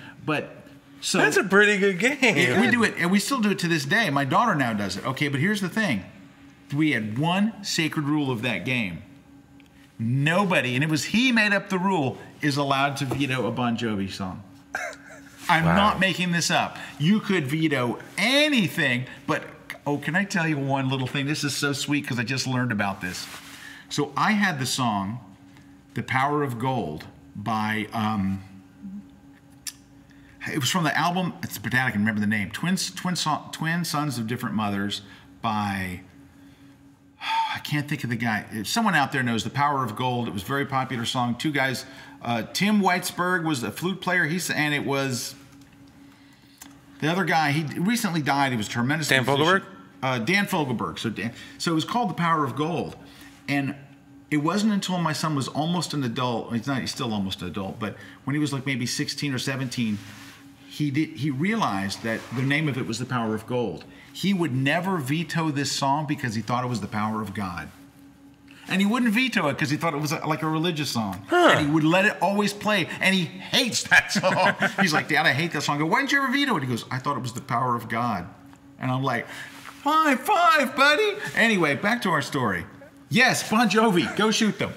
so that's a pretty good game. We do it, and we still do it to this day. My daughter now does it. Okay, but here's the thing. We had one sacred rule of that game. Nobody, and it was he made up the rule, is allowed to veto a Bon Jovi song. I'm not making this up. You could veto anything, but, can I tell you one little thing? This is so sweet because I just learned about this. So I had the song "The Power of Gold" by it was from the album. It's bad, I can remember the name. Twin Sons of Different Mothers by I can't think of the guy. If someone out there knows "The Power of Gold," it was a very popular song. Two guys. Tim Weitzberg was a flute player. And it was the other guy. He recently died. He was tremendous. Dan Fogelberg? Dan Fogelberg. So it was called "The Power of Gold." And it wasn't until my son was almost an adult. He's still almost an adult, but when he was like maybe 16 or 17, he realized that the name of it was "The Power of Gold." He would never veto this song because he thought it was the power of God. And he wouldn't veto it because he thought it was like a religious song. Huh. And he would let it always play. And he hates that song. He's like, "Dad, I hate that song." I go, "Why didn't you ever veto it?" He goes, "I thought it was the power of God." And I'm like, high five, buddy. Anyway, back to our story. Yes, Bon Jovi, go shoot them.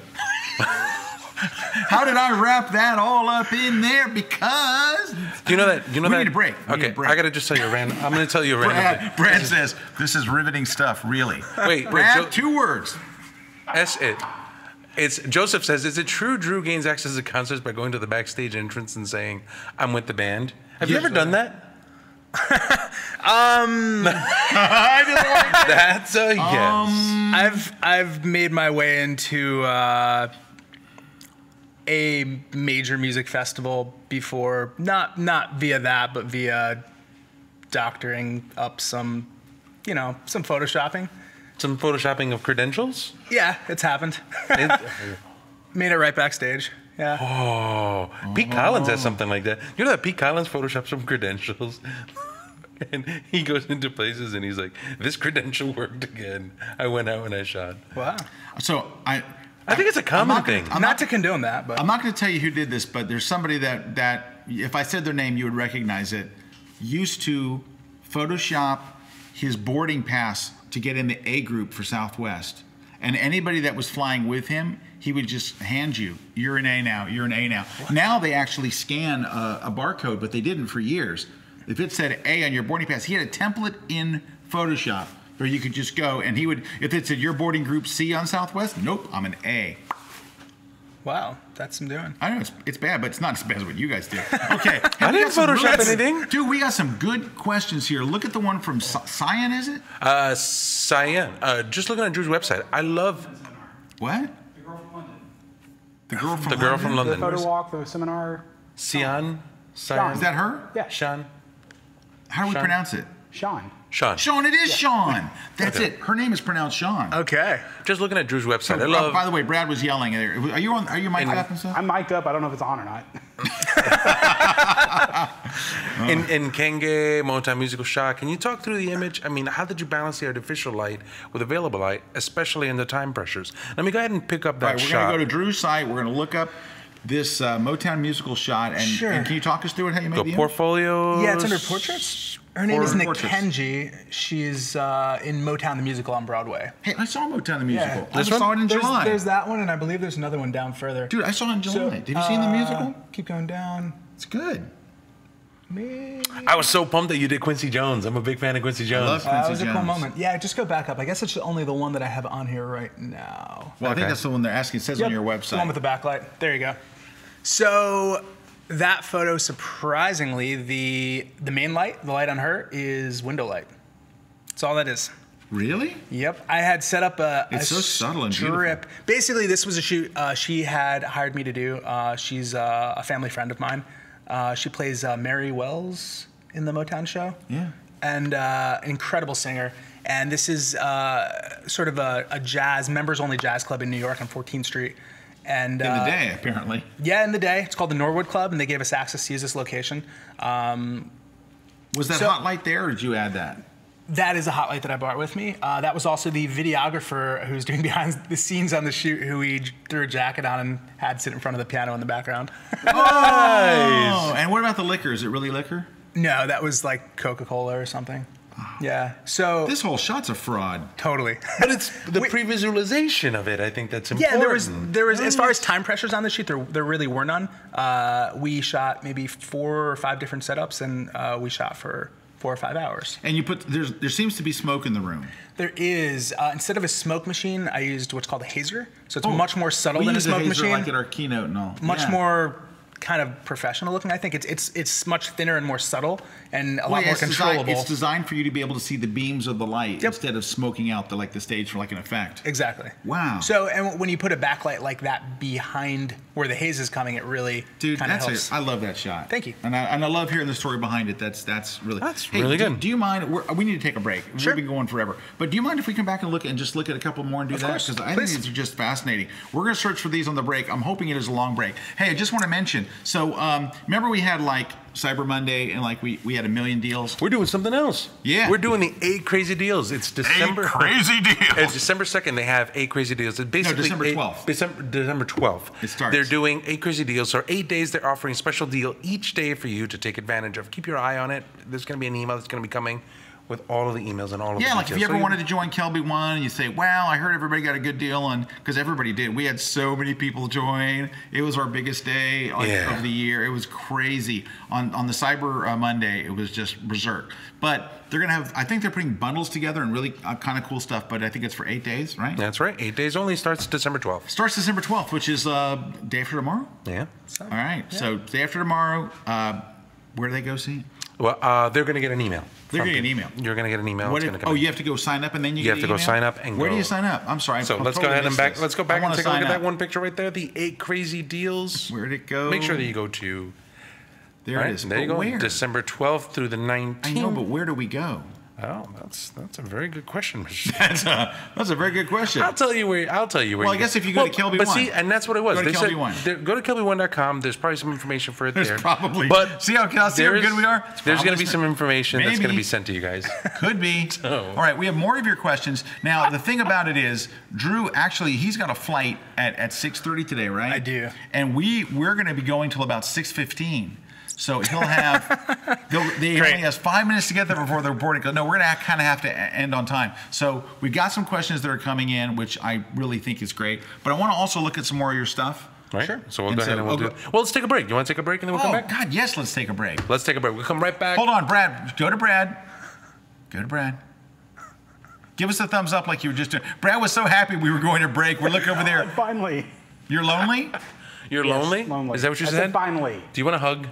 How did I wrap that all up in there? Because we need a break. Okay, I gotta just tell you a random. I'm gonna tell you a random thing. Brad says this is riveting stuff. Really? Wait, Brad, 2 words. It's Joseph says, "Is it true Drew gains access to concerts by going to the backstage entrance and saying, 'I'm with the band'? Have you ever done that?" I didn't like that. That's a yes. I've made my way into a major music festival before, not via that, but via doctoring up some photoshopping. Some photoshopping of credentials? Yeah, it's happened. Made it right backstage. Yeah. Oh, Pete Collins has something like that. You know that Pete Collins photoshops some credentials? And he goes into places and he's like, "This credential worked again. I went out and I shot." Wow. So I think it's a common thing. I'm not to condone that, but I'm not going to tell you who did this, but there's somebody that if I said their name, you would recognize it. Used to Photoshop his boarding pass to get in the A group for Southwest, and anybody that was flying with him, he would just hand you, "You're an A now. You're an A now." What? Now they actually scan a barcode, but they didn't for years. If it said A on your boarding pass, he had a template in Photoshop where you could just go, and he would, if it said "Your boarding group C on Southwest," nope, I'm an A. Wow, that's some doing. I know it's bad, but it's not as bad as what you guys did. Okay. I didn't Photoshop anything. Dude, we got some good questions here. Look at the one from Cyan, is it? Cyan. Just looking at Drew's website. I love... What? The girl from London. The girl from The girl from London. The photo walk, the seminar. Cyan? Is that her? Yeah. Sean? How do we pronounce it? Sean. Sean, it is Sean. That's it. Her name is pronounced Sean. Okay. Just looking at Drew's website. So, I love... by the way, Brad was yelling there. Are you mic'd up and stuff? I'm mic'd up. I don't know if it's on or not. In Kenge, Motown Musical Shot, can you talk through the image? I mean, how did you balance the artificial light with available light, especially in the time pressures? Let me go ahead and pick up that We're shot. going to go to Drew's site. We're going to look up this Motown Musical Shot. And, Sure. and can you talk us through it, how you made Go the image? portfolios. Yeah, it's under portraits. Her name is Portraits. Nikenji. She's in Motown the Musical on Broadway. Hey, I saw Motown the Musical. I This just saw it in July. There's that one, and I believe there's another one down further. Dude, I saw it in July. Have you seen the musical? Keep going down. It's good. I was so pumped that you did Quincy Jones. I'm a big fan of Quincy Jones. love That Quincy was a cool Jones. moment. Yeah, just go back up. I guess it's only the one that I have on here right now. Well, I think that's the one they're asking. It says on your The one website. with the backlight. There you go. So that photo, surprisingly, the main light, the light on her, is window light. That's all that is. Really? Yep. I had set up It's so subtle and strip. Basically, this was a shoot she had hired me to do. She's a family friend of mine. She plays Mary Wells in the Motown show. Yeah. And an incredible singer. And this is sort of a jazz, members-only jazz club in New York on 14th Street. And In the day, apparently. Yeah, in the day. It's called the Norwood Club, and they gave us access to use this location. Was that hot light there, or did you add that? That is a hot light that I brought with me. That was also the videographer who's doing behind the scenes on the shoot, who we threw a jacket on and had sit in front of the piano in the background. Oh, and what about the liquor? Is it really liquor? No, that was like Coca-Cola or something. Yeah. So This whole shot's a fraud. totally. But it's the pre-visualization of it. I think that's important. Yeah, there was as far as time pressures on the shoot, there really were none. We shot maybe 4 or 5 different setups, and we shot for 4 or 5 hours. And you put there seems to be smoke in the room. There is, instead of a smoke machine, I used what's called a hazer. So it's much more subtle than a smoke machine. Like at our keynote and all. Much more kind of professional looking. I think it's much thinner and more subtle and a lot more controllable. It's designed for you to be able to see the beams of the light instead of smoking out the stage for like an effect. Exactly. Wow. So and when you put a backlight like that behind where the haze is coming, it really kind of helps. I love that shot. Thank you. And I love hearing the story behind it. That's really really good. Do you mind? We need to take a break. Sure. We've been going forever. But do you mind if we come back and look at a couple more and do that? Because I think these are just fascinating. We're going to search for these on the break. I'm hoping it is a long break. Hey, I just want to mention. So remember we had like Cyber Monday and like we had a million deals. We're doing something else. Yeah. We're doing the 8 crazy deals. It's December. 8 crazy deals. It's December 2nd. They have 8 crazy deals. It's basically December 12th. December 12th. It starts. They're doing 8 crazy deals. So 8 days they're offering a special deal each day for you to take advantage of. Keep your eye on it. There's going to be an email that's going to be coming with all of the emails and all of the details. Like if you ever wanted to join KelbyOne and you say, wow, I heard everybody got a good deal, and because everybody did. We had so many people join. It was our biggest day of the year. It was crazy. On the Cyber Monday, it was just berserk. But they're going to have, I think they're putting bundles together and really kind of cool stuff, but I think it's for 8 days, right? That's right. 8 days only. Starts December 12th. Starts December 12th, which is day after tomorrow? Yeah. All right. Yeah. So day after tomorrow, where do they go see it? Well, they're going to get an email. They're going to get an email. You're going to get an email. You have to go sign up and then you have to go sign up and Where go. do you sign up? I'm sorry. So let's go ahead and let's go back and take a look at that one picture right there. The 8 crazy deals. Where'd it go? Make sure that you go to. There it is. There you go. Where? December 12th through the 19th. I know, but where do we go? Oh, that's a very good question, Mr. That's a very good question. I'll tell you where. Well, I guess if you go to KelbyOne. But see, and that's what it was. Go to KelbyOne. Go to KelbyOne.com. There's probably some information for it there. There's probably. But see how good we are? There's going to be some information that's going to be sent to you guys. Could be. All right, we have more of your questions. Now, the thing about it is, Drew, actually, he's got a flight at 6:30 today, right? I do. And we're going to be going till about 6:15. So he'll have, he only has 5 minutes to get there before the reporting. No, we're going to kind of have to end on time. So we've got some questions that are coming in, which I really think is great. But I want to also look at some more of your stuff. Right. Sure. So we'll go ahead and we'll do it. Well, let's take a break. You want to take a break and then we'll come back? Oh, God, yes, let's take a break. Let's take a break. We'll come right back. Hold on, Brad. Go to Brad. Give us a thumbs up like you were just doing. Brad was so happy we were going to break. We're looking over there. Finally. You're lonely? You're lonely? Is that what you said? Finally. Do you want a hug?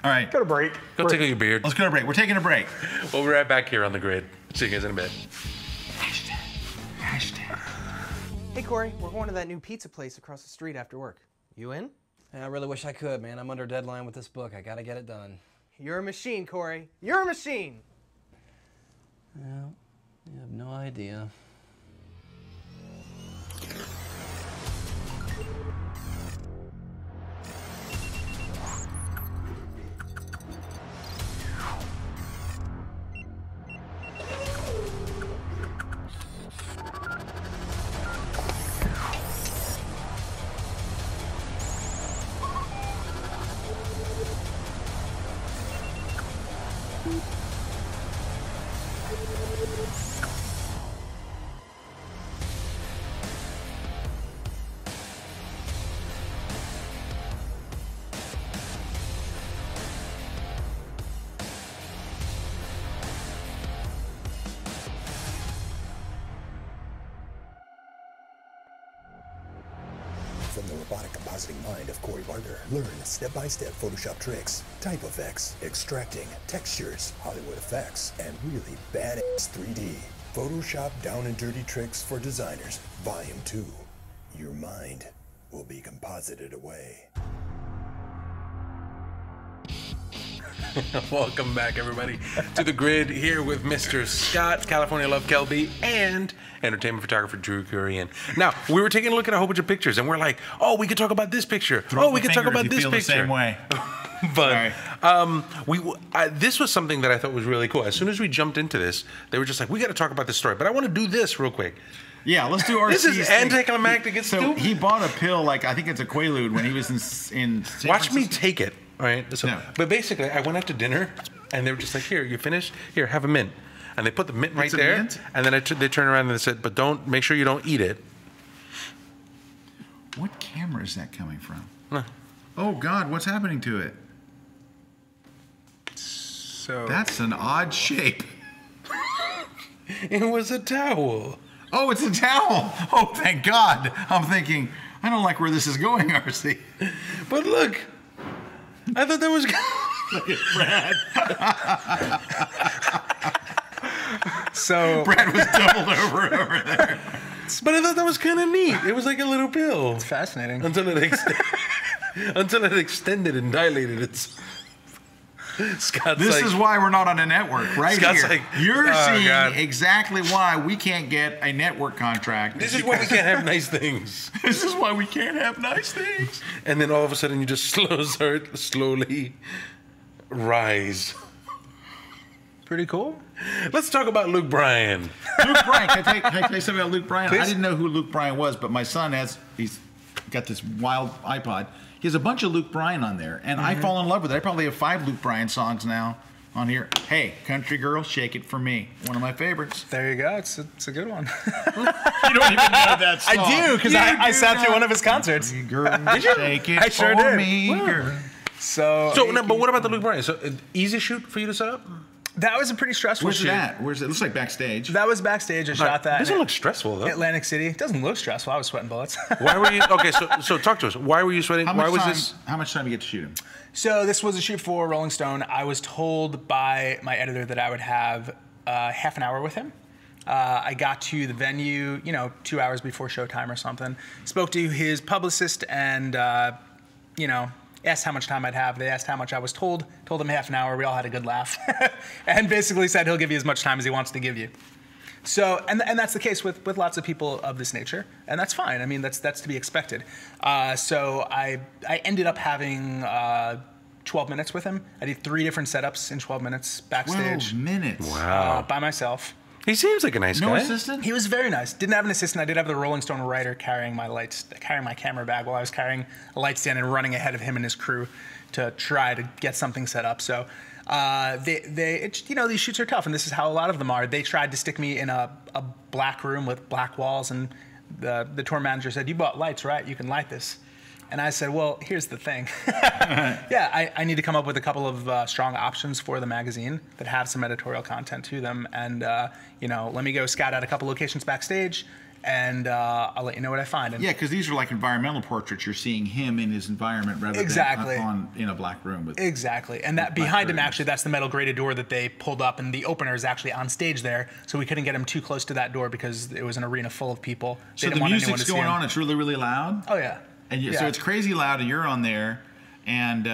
All right. Go to break. Go tickle your beard. Let's go to break. We're taking a break. We'll be right back here on the grid. See you guys in a bit. Hashtag. Hey, Corey, we're going to that new pizza place across the street after work. You in? Yeah, I really wish I could, man. I'm under deadline with this book. I gotta get it done. You're a machine, Corey. You're a machine. Well, you have no idea. From the robotic compositing mind of Corey Barker, learn step-by-step Photoshop tricks, type effects, extracting, textures, Hollywood effects, and really badass 3D. Photoshop Down and Dirty Tricks for Designers, Volume 2. Your mind will be composited away. Welcome back, everybody, to the grid here with Mr. Scott, California Love Kelby, and entertainment photographer Drew Gurian. Now, we were taking a look at a whole bunch of pictures, and we're like, oh, we could talk about this picture. We could talk about this picture. The same way. But this was something that I thought was really cool. As soon as we jumped into this, they were just like, we got to talk about this story. But I want to do this real quick. Yeah, let's do our. This is anticlimactic. It's stupid. He bought a pill, like I think it's a Quaalude, when he was in San Watch Francisco. me take it. All right. So, No. But basically, I went out to dinner, and they were just like, "Here, you finished? Here, have a mint." And they put the mint right there, mint? and then they turned around and they said, "But don't make sure you don't eat it." What camera is that coming from? Huh. Oh God, what's happening to it? So That's an odd shape. It was a towel. Oh, it's a towel. Oh, thank God. I'm thinking, I don't like where this is going, RC. But look, I thought that was. Look at Brad. So Brad was doubled over there. But I thought that was kind of neat. It was like a little pill it's fascinating. until it extended and dilated. It's Scott's This like, is why we're not on a network, right Scott's here. like, You're oh, seeing God. exactly why we can't get a network contract. This is why we can't have nice things. This is why we can't have nice things. And then all of a sudden you just slowly rise. Pretty cool. Let's talk about Luke Bryan. Luke Bryan, can I tell you something about Luke Bryan? Please. I didn't know who Luke Bryan was, but my son he's got this wild iPod. He has a bunch of Luke Bryan on there, and I fall in love with it. I probably have 5 Luke Bryan songs now on here. Hey, Country Girl, Shake It For Me. One of my favorites. There you go. It's a good one. You don't even know that song. I do, because I sat through one of his concerts. Girl, shake it I sure for did. me, girl. So No, but what about the Luke Bryan? So easy shoot for you to set up? that was a pretty stressful Where's shoot. it at? Where's it? It looks like backstage. That was backstage. I shot that Doesn't in look stressful though. Atlantic City. It doesn't look stressful. I was sweating bullets. Why were you okay? So talk to us. Why were you sweating? How Why much was time? this? How much time do you get to shoot him? So this was a shoot for Rolling Stone. I was told by my editor that I would have half an hour with him. I got to the venue, 2 hours before showtime or something. Spoke to his publicist and, asked how much time I'd have. They asked how much I was told. Told them half an hour. We all had a good laugh. And basically said he'll give you as much time as he wants to give you. So, and that's the case with lots of people of this nature, and that's fine. I mean, that's to be expected. So I ended up having 12 minutes with him. I did 3 different setups in 12 minutes backstage. 12 minutes. Wow. By myself. He seems like a nice No guy. assistant? He was very nice. Didn't have an assistant. I did have the Rolling Stone writer carrying my lights, carrying my camera bag while I was carrying a light stand and running ahead of him and his crew to try to get something set up. So these shoots are tough, and this is how a lot of them are. They tried to stick me in a black room with black walls, and the tour manager said, "You bought lights, right? You can light this." And I said, well, here's the thing. Yeah, I need to come up with a couple of strong options for the magazine that have some editorial content to them. And, let me go scout out a couple locations backstage, and I'll let you know what I find. And Yeah, because these are like environmental portraits. You're seeing him in his environment rather Exactly. than in a black room. With Exactly. And that behind him, actually, that's the metal grated door that they pulled up, and the opener is actually on stage there. So we couldn't get him too close to that door because it was an arena full of people. They So didn't the want anyone music's to see going him. on. It's really, really loud. Oh, yeah. And Yeah. so it's crazy loud, and you're on there, and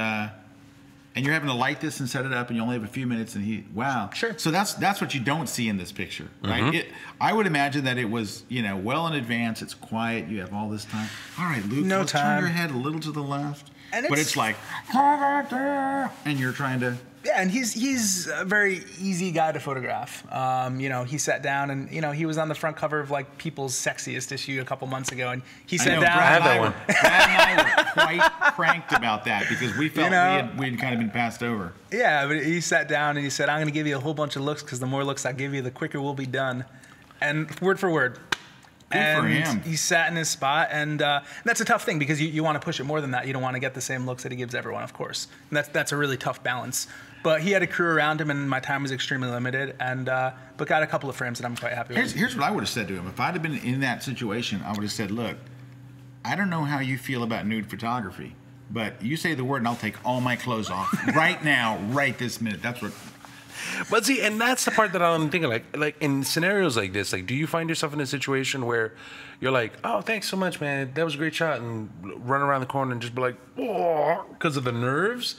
you're having to light this and set it up, and you only have a few minutes. And wow, Sure. So that's what you don't see in this picture, right? Mm-hmm. I would imagine that it was well in advance. It's quiet. You have all this time. All right, Luke, No let's time. turn your head a little to the left. And but it's- it's like, and you're trying to. Yeah, and he's a very easy guy to photograph. He sat down and he was on the front cover of like People's Sexiest issue a couple months ago, and he I sat know, down. Brad, I have and that Brad and I were quite cranked about that because we felt we'd kind of been passed over. Yeah, but he sat down and he said, "I'm going to give you a whole bunch of looks because the more looks I give you, the quicker we'll be done." And word for word. Good for him. He sat in his spot, and that's a tough thing because you want to push it more than that. You don't want to get the same looks that he gives everyone, of course. And that's a really tough balance. But he had a crew around him, and my time was extremely limited. And but got a couple of frames that I'm quite happy with. Here's what I would have said to him. If I'd have been in that situation, I would have said, look, I don't know how you feel about nude photography, but you say the word and I'll take all my clothes off right now, right this minute. That's what. But see, and that's the part that I'm thinking, like in scenarios like this, like, do you find yourself in a situation where you're like, oh, thanks so much, man, that was a great shot, and run around the corner and just be like, oh, because of the nerves?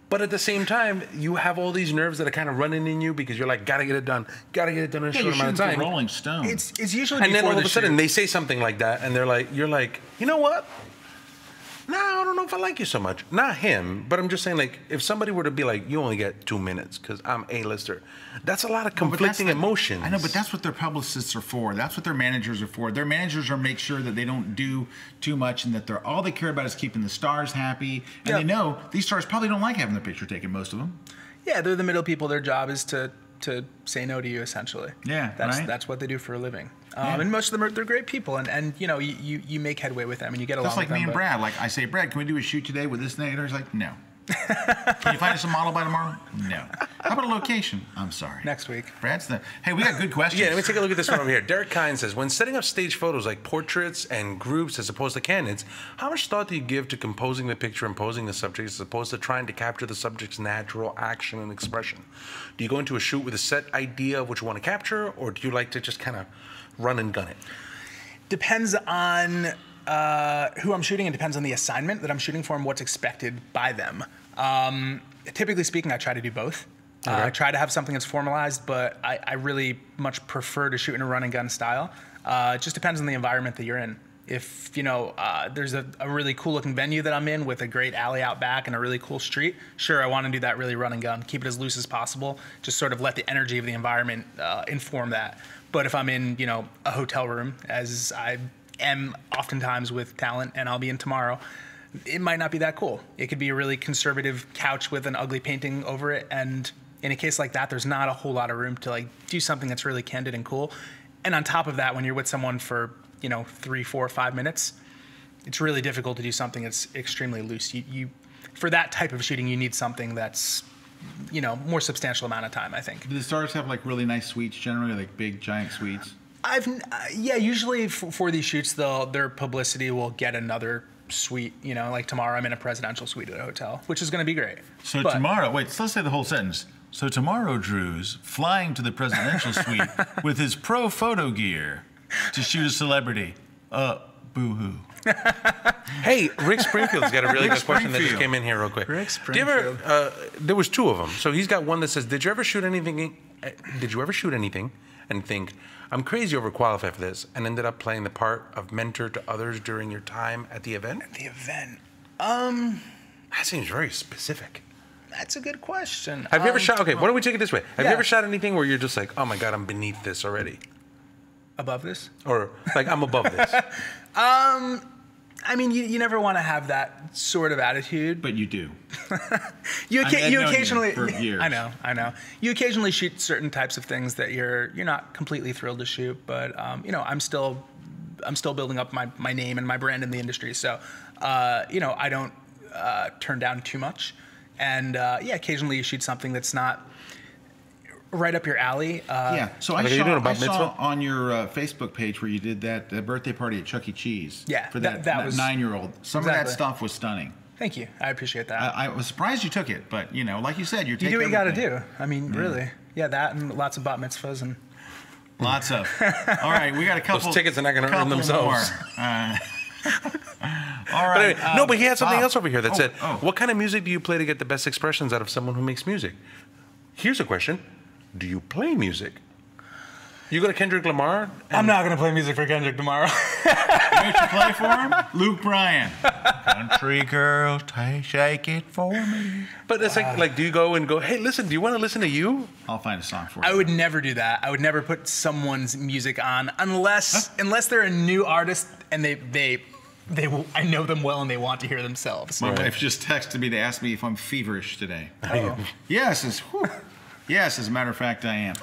But at the same time, you have all these nerves that are kind of running in you because you're like, gotta get it done in a short amount of time. Rolling Stone. It's usually And then before all of the a sudden shoot. they say something like that, and you're like, you know what? No, I don't know if I like you so much. Not him, but I'm just saying, like, if somebody were to be like, you only get 2 minutes because I'm A-lister, that's a lot of conflicting emotions. I know, but that's what their publicists are for. That's what their managers are for. Their managers are make sure that they don't do too much and that all they care about is keeping the stars happy. And they know these stars probably don't like having their picture taken, most of them. Yeah, they're the middle people. Their job is to say no to you, essentially. Yeah, that's what they do for a living. And most of them they're great people, and you make headway with them, and you get along That's like with them. me and Brad. Like I say, Brad, can we do a shoot today with this name? He's like, no. Can you find us a model by tomorrow? No. How about a location? I'm sorry. Next week. Brad's the. Hey, we got good questions. Yeah, let me take a look at this one over here. Derek Kine says, when setting up stage photos like portraits and groups as opposed to candids, how much thought do you give to composing the picture and posing the subject as opposed to trying to capture the subject's natural action and expression? Do you go into a shoot with a set idea of what you want to capture, or do you like to just kind of run and gun it? Depends on who I'm shooting. It depends on the assignment that I'm shooting for and what's expected by them. Typically speaking, I try to do both. Okay. I try to have something that's formalized, but I really much prefer to shoot in a run and gun style. It just depends on the environment that you're in. If, you know, there's a really cool looking venue that I'm in with a great alley out back and a really cool street, sure, I want to do that really run and gun. Keep it as loose as possible. Just sort of let the energy of the environment inform that. But if I'm in, you know, a hotel room, as I am oftentimes with talent, and I'll be in tomorrow, it might not be that cool. It could be a really conservative couch with an ugly painting over it, and in a case like that, there's not a whole lot of room to like do something that's really candid and cool. And on top of that, when you're with someone for, you know, 3, 4, 5 minutes, it's really difficult to do something that's extremely loose. You for that type of shooting, you need something that's, you know, more substantial amount of time, I think. Do the stars have like really nice suites generally, like big giant suites? Yeah, usually for these shoots, their publicity will get another suite. You know, like tomorrow I'm in a presidential suite at a hotel, which is going to be great. So tomorrow, wait, so let's say the whole sentence. So tomorrow, Drew's flying to the presidential suite with his ProPhoto gear to shoot a celebrity. Boo-hoo. Hey, Rick Springfield's got a really good question that just came in here real quick. Rick Springfield. There was 2 of them. So he's got one that says, did you ever shoot anything and think, I'm crazy overqualified for this, and ended up playing the part of mentor to others during your time at the event? At the event? That seems very specific. That's a good question. Have you ever shot, okay, why don't we take it this way? Have you ever shot anything where you're just like, oh my God, I'm beneath this already? Above this? Or like, I'm above this? I mean, you never want to have that sort of attitude. But you do. You occasionally. For years. I know. You occasionally shoot certain types of things that you're not completely thrilled to shoot, but you know, I'm still building up my name and my brand in the industry. So, you know, I don't turn down too much, and yeah, occasionally you shoot something that's not right up your alley. Yeah. So I saw on your Facebook page where you did that birthday party at Chuck E. Cheese. Yeah. For that 9-year-old. Some of that stuff was stunning. Thank you. I appreciate that. I was surprised you took it, but you know, like you said, you do what you got to do. I mean, really. Yeah, that and lots of bat mitzvahs and. Lots of. All right, we got a couple. Those tickets are not going to earn themselves. All right. But anyway, no, but he had something else over here that said, what kind of music do you play to get the best expressions out of someone who makes music? Here's a question. Do you play music? You go to Kendrick Lamar? I'm not going to play music for Kendrick tomorrow. You know what you play for him? Luke Bryan. Country girls, shake it for me. But it's like, do you go and go, hey, listen, do you want to listen to you? I'll find a song for you. I would never do that. I would never put someone's music on unless they're a new artist and I know them well and they want to hear themselves. My wife just texted me to ask me if I'm feverish today. Yes, as a matter of fact, I am.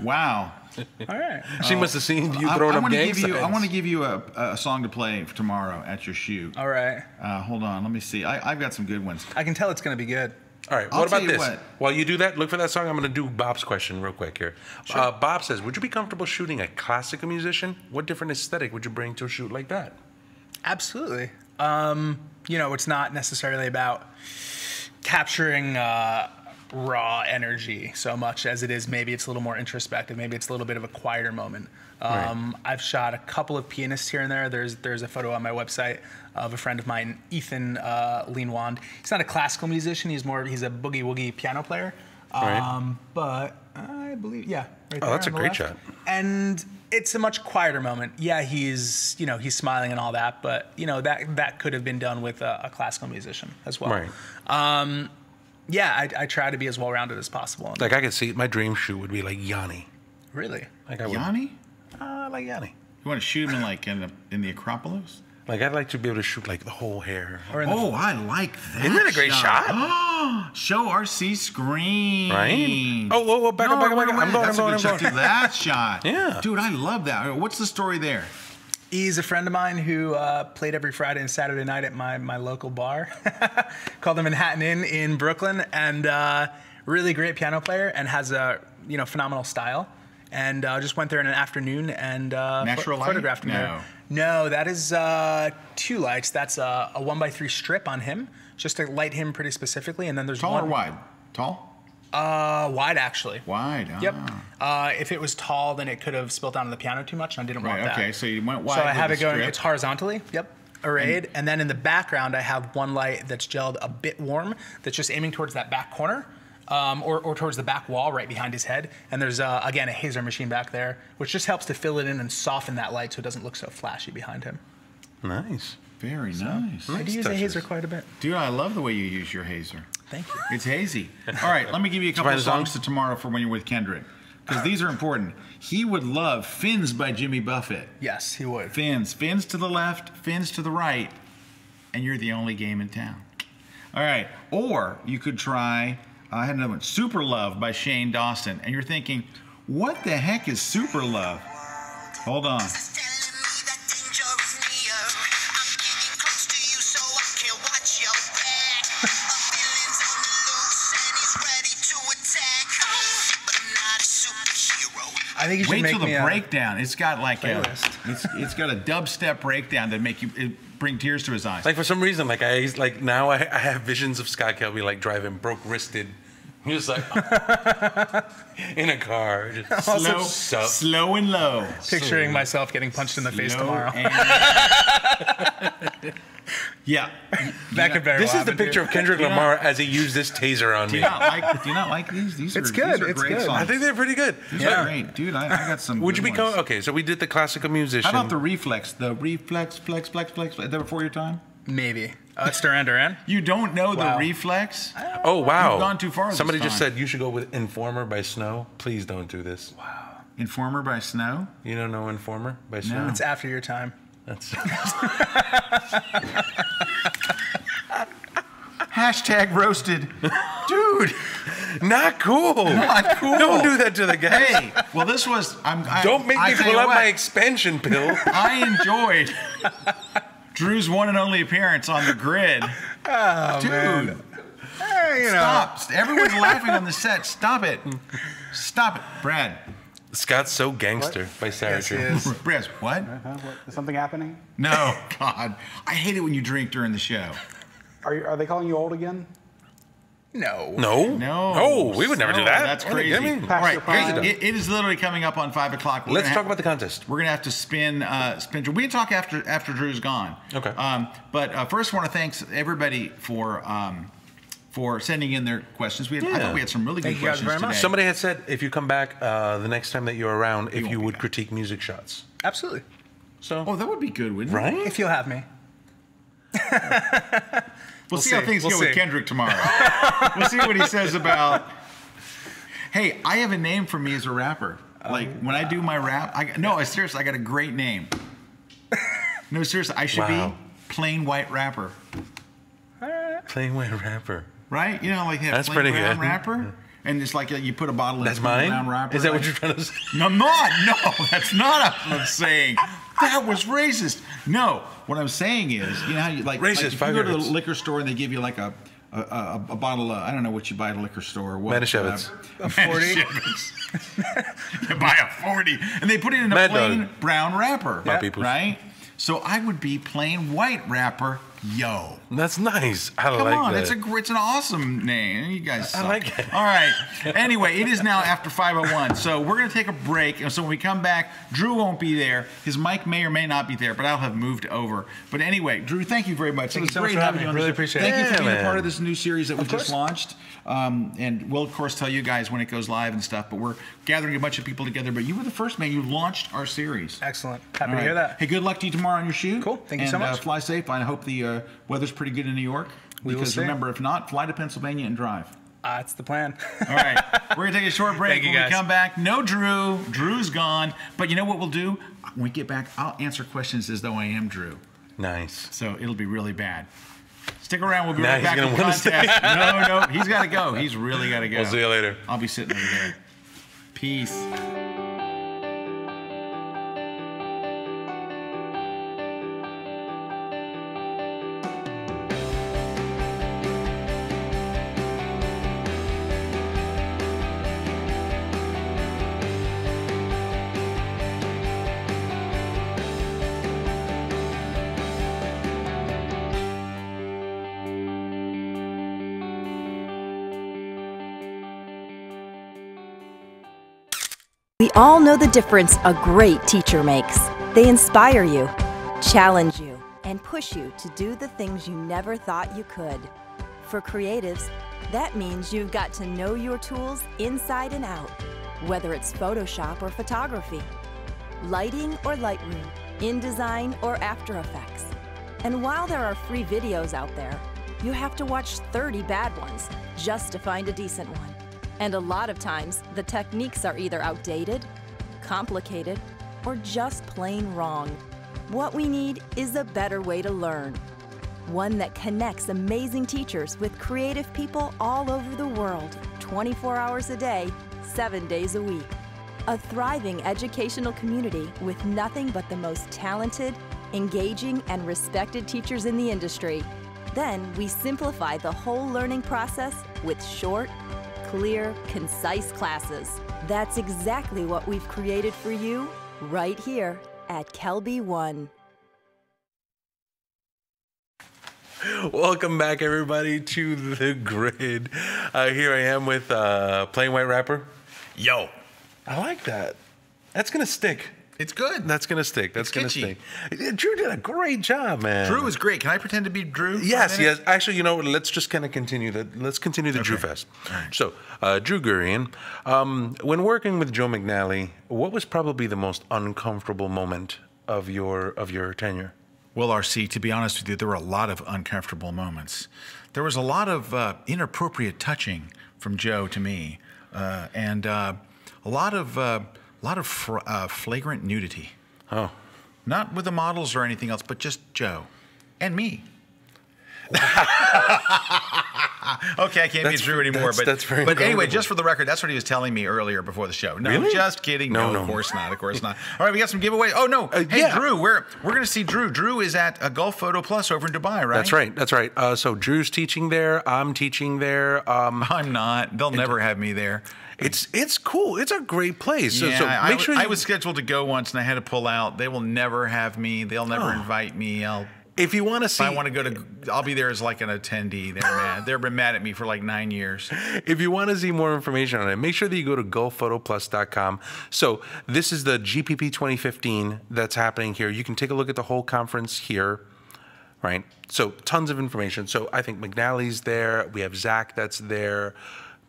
Wow. All right. She must have seen you throwing up gang signs. I want to give you a song to play for tomorrow at your shoot. All right. Hold on. Let me see. I've got some good ones. I can tell it's going to be good. All right. What about this? While you do that, look for that song. I'm going to do Bob's question real quick here. Sure. Bob says, would you be comfortable shooting a classical musician? What different aesthetic would you bring to a shoot like that? Absolutely. You know, it's not necessarily about capturing raw energy so much as it is maybe it's a little more introspective. Maybe it's a little bit of a quieter moment. I've shot a couple of pianists here and there. There's a photo on my website of a friend of mine, Ethan Leanwand. He's not a classical musician. He's a boogie woogie piano player. But I believe, right there. Oh, that's a great shot. And it's a much quieter moment. Yeah, he's smiling and all that, but you know that could have been done with a classical musician as well. Right. Yeah, I try to be as well-rounded as possible. Like I could see my dream shoot would be like Yanni. Really? Like I would. Yanni? Like Yanni. You want to shoot him in the Acropolis? Like I'd like to be able to shoot like the whole hair. I like that. Isn't that a great shot? Show RC screen. Right? Oh, back up. I'm going. That shot. Yeah. Dude, I love that. What's the story there? He's a friend of mine who played every Friday and Saturday night at my local bar called the Manhattan Inn in Brooklyn, and really great piano player and has a phenomenal style. And just went there in an afternoon and Natural light? photographed him there. No, that is 2 lights. That's a 1x3 strip on him, just to light him pretty specifically. And then there's Tall one or wide? Tall? wide actually. Wide. Yep. If it was tall, then it could have spilt onto the piano too much, and I didn't want that. Okay, so you went wide. So I with have the it going. strip. It's horizontally. Yep. Arrayed, and then in the background, I have one light that's gelled a bit warm, that's just aiming towards that back corner, or towards the back wall right behind his head. And there's again a hazer machine back there, which just helps to fill it in and soften that light so it doesn't look so flashy behind him. Nice. Very nice. I do use a hazer quite a bit. Dude, I love the way you use your hazer. Thank you. It's hazy. All right, let me give you a couple of songs to tomorrow for when you're with Kendrick, because these are important. He would love Fins by Jimmy Buffett. Yes, he would. Fins to the left, fins to the right, and you're the only game in town. All right, or you could try, I had another one, Super Love by Shane Dawson, and you're thinking, what the heck is Super Love? Hold on. I think you should wait make till the me breakdown. It's got like playlist. it's got a dubstep breakdown that make you bring tears to his eyes. Like for some reason, now I have visions of Scott Kelby like driving broke wristed, just like in a car, just slow and low. Picturing myself getting punched in the face tomorrow. Yeah, that could very well This is the happen, picture too. of Kendrick Lamar as he used this taser on me. Do you not like these? These It's are, good, These are it's great good. songs. I think they're pretty good. These are great, dude. I got some. Would you good become ones. okay? So we did the classical musician. How about the reflex? The reflex, flex. Is that before your time? Maybe. It's Duran Duran. You don't know Wow. the reflex? Oh wow! You've gone too far this Somebody just time. said you should go with "Informer" by Snow. Please don't do this. Wow. Informer by Snow? You don't know "Informer" by Snow? It's after your time. That's Hashtag roasted. Dude. not cool. Not cool. Don't do that to the guy. Hey, well, this was. Don't make me tell pull you out what, my expansion pill. I enjoyed Drew's one and only appearance on the grid. Oh, Dude. man. Hey, Stop. Everyone's laughing on the set. Stop it. Stop it. Brad. Scott's So Gangster by Sarah Yes, he Jane. is. Brad, what? What? Is something happening? No. God. I hate it when you drink during the show. Are they calling you old again? No. No? No. No, we would never do that. That's What are you crazy. kidding me? All right, Past your prime. it is literally coming up on 5 o'clock. Let's talk about the contest. We're gonna have to spin Drew. We can talk after Drew's gone. Okay. But first, I want to thank everybody for sending in their questions. I thought we had some really good Thank you guys questions very much. today. Somebody had said if you come back the next time that you're around, if won't you be would back. critique music shots. Absolutely. So, Oh, that would be good, wouldn't it? right? If you'll have me. We'll see how things We'll go see. with Kendrick tomorrow. We'll see what he says about. Hey, I have a name for me as a rapper. Like when I do my rap, seriously, I got a great name. No, seriously, I should Wow. be plain white rapper, Plain white rapper. right? You know, like that That's plain pretty brown good. rapper, and it's like you put a bottle of That's plain mine? brown rapper. Is that what like- you're trying to say? No, I'm not. No, that's not what I'm saying. That was racist. No, what I'm saying is, you know how you like, Racist, if you 5 go to the yards. liquor store and they give you like a bottle of, I don't know what you buy at a liquor store. What, Manischewitz. A 40. Manischewitz. You buy a 40, and they put it in a Mad plain Dog. brown wrapper, My peoples. right? So I would be plain white rapper, yo. That's nice. I Come like on, that. it's an awesome name. You guys suck. I like it. All right. Anyway, it is now after 5:01, so we're going to take a break. And so when we come back, Drew won't be there. His mic may or may not be there, but I'll have moved over. But anyway, Drew, thank you very much. It was you so much great for having having you me. on Really the show. appreciate Thank it. you for being Yeah, a part man. of this new series that we just course. launched. And we'll, of course, tell you guys when it goes live and stuff, but we're gathering a bunch of people together. But you were the first man. You launched our series. Excellent. Happy All to hear right. that. Hey, good luck to you tomorrow on your shoot. Cool. Thank you so much. Fly safe. I hope the weather's pretty good in New York. We will Because see. remember, if not, fly to Pennsylvania and drive. That's the plan. All right. We're going to take a short break. Thank you, When we guys. come back, no Drew. Drew's gone. But you know what we'll do? When we get back, I'll answer questions as though I am Drew. Nice. So it'll be really bad. Stick around. We'll be Now right he's back gonna with the wanna contest. stay. No, he's got to go. He's really got to go. We'll see you later. I'll be sitting over there. Peace. We all know the difference a great teacher makes. They inspire you, challenge you, and push you to do the things you never thought you could. For creatives, that means you've got to know your tools inside and out, whether it's Photoshop or photography, lighting or Lightroom, InDesign or After Effects. And while there are free videos out there, you have to watch 30 bad ones just to find a decent one. And a lot of times, the techniques are either outdated, complicated, or just plain wrong. What we need is a better way to learn. One that connects amazing teachers with creative people all over the world, 24 hours a day, 7 days a week. A thriving educational community with nothing but the most talented, engaging, and respected teachers in the industry. Then we simplify the whole learning process with short, clear, concise classes. That's exactly what we've created for you right here at KelbyOne. Welcome back, everybody, to the grid. Here I am with Plain White Rapper. Yo, I like that. That's gonna stick. It's good. That's gonna stick. That's gonna stick. Drew did a great job, man. Drew was great. Can I pretend to be Drew? Yes, yes. Actually, you know, let's just kind of continue that. Let's continue the Drew Fest. Right. So, Drew Gurian, when working with Joe McNally, what was probably the most uncomfortable moment of your tenure? Well, RC, to be honest with you, there were a lot of uncomfortable moments. There was a lot of inappropriate touching from Joe to me, and a lot of flagrant nudity. Oh. Not with the models or anything else, but just Joe and me. Okay, I can't be Drew anymore. But anyway, just for the record, that's what he was telling me earlier before the show. No, really? Just kidding. No, of course not. Of course not. All right, we got some giveaway. Oh no, hey yeah. Drew, we're gonna see Drew. Drew is at a Gulf Photo Plus over in Dubai, right? That's right. That's right. So Drew's teaching there. I'm teaching there. I'm not. They'll never have me there. It's cool. It's a great place. Yeah, so make sure I was scheduled to go once and I had to pull out. They will never have me. They'll never invite me. If you want to see, if I want to go to, I'll be there as like an attendee. They're mad. They've been mad at me for like 9 years. If you want to see more information on it, make sure that you go to gulfphotoplus.com. So this is the GPP 2015 that's happening here. You can take a look at the whole conference here, right? So tons of information. So I think McNally's there. We have Zach that's there.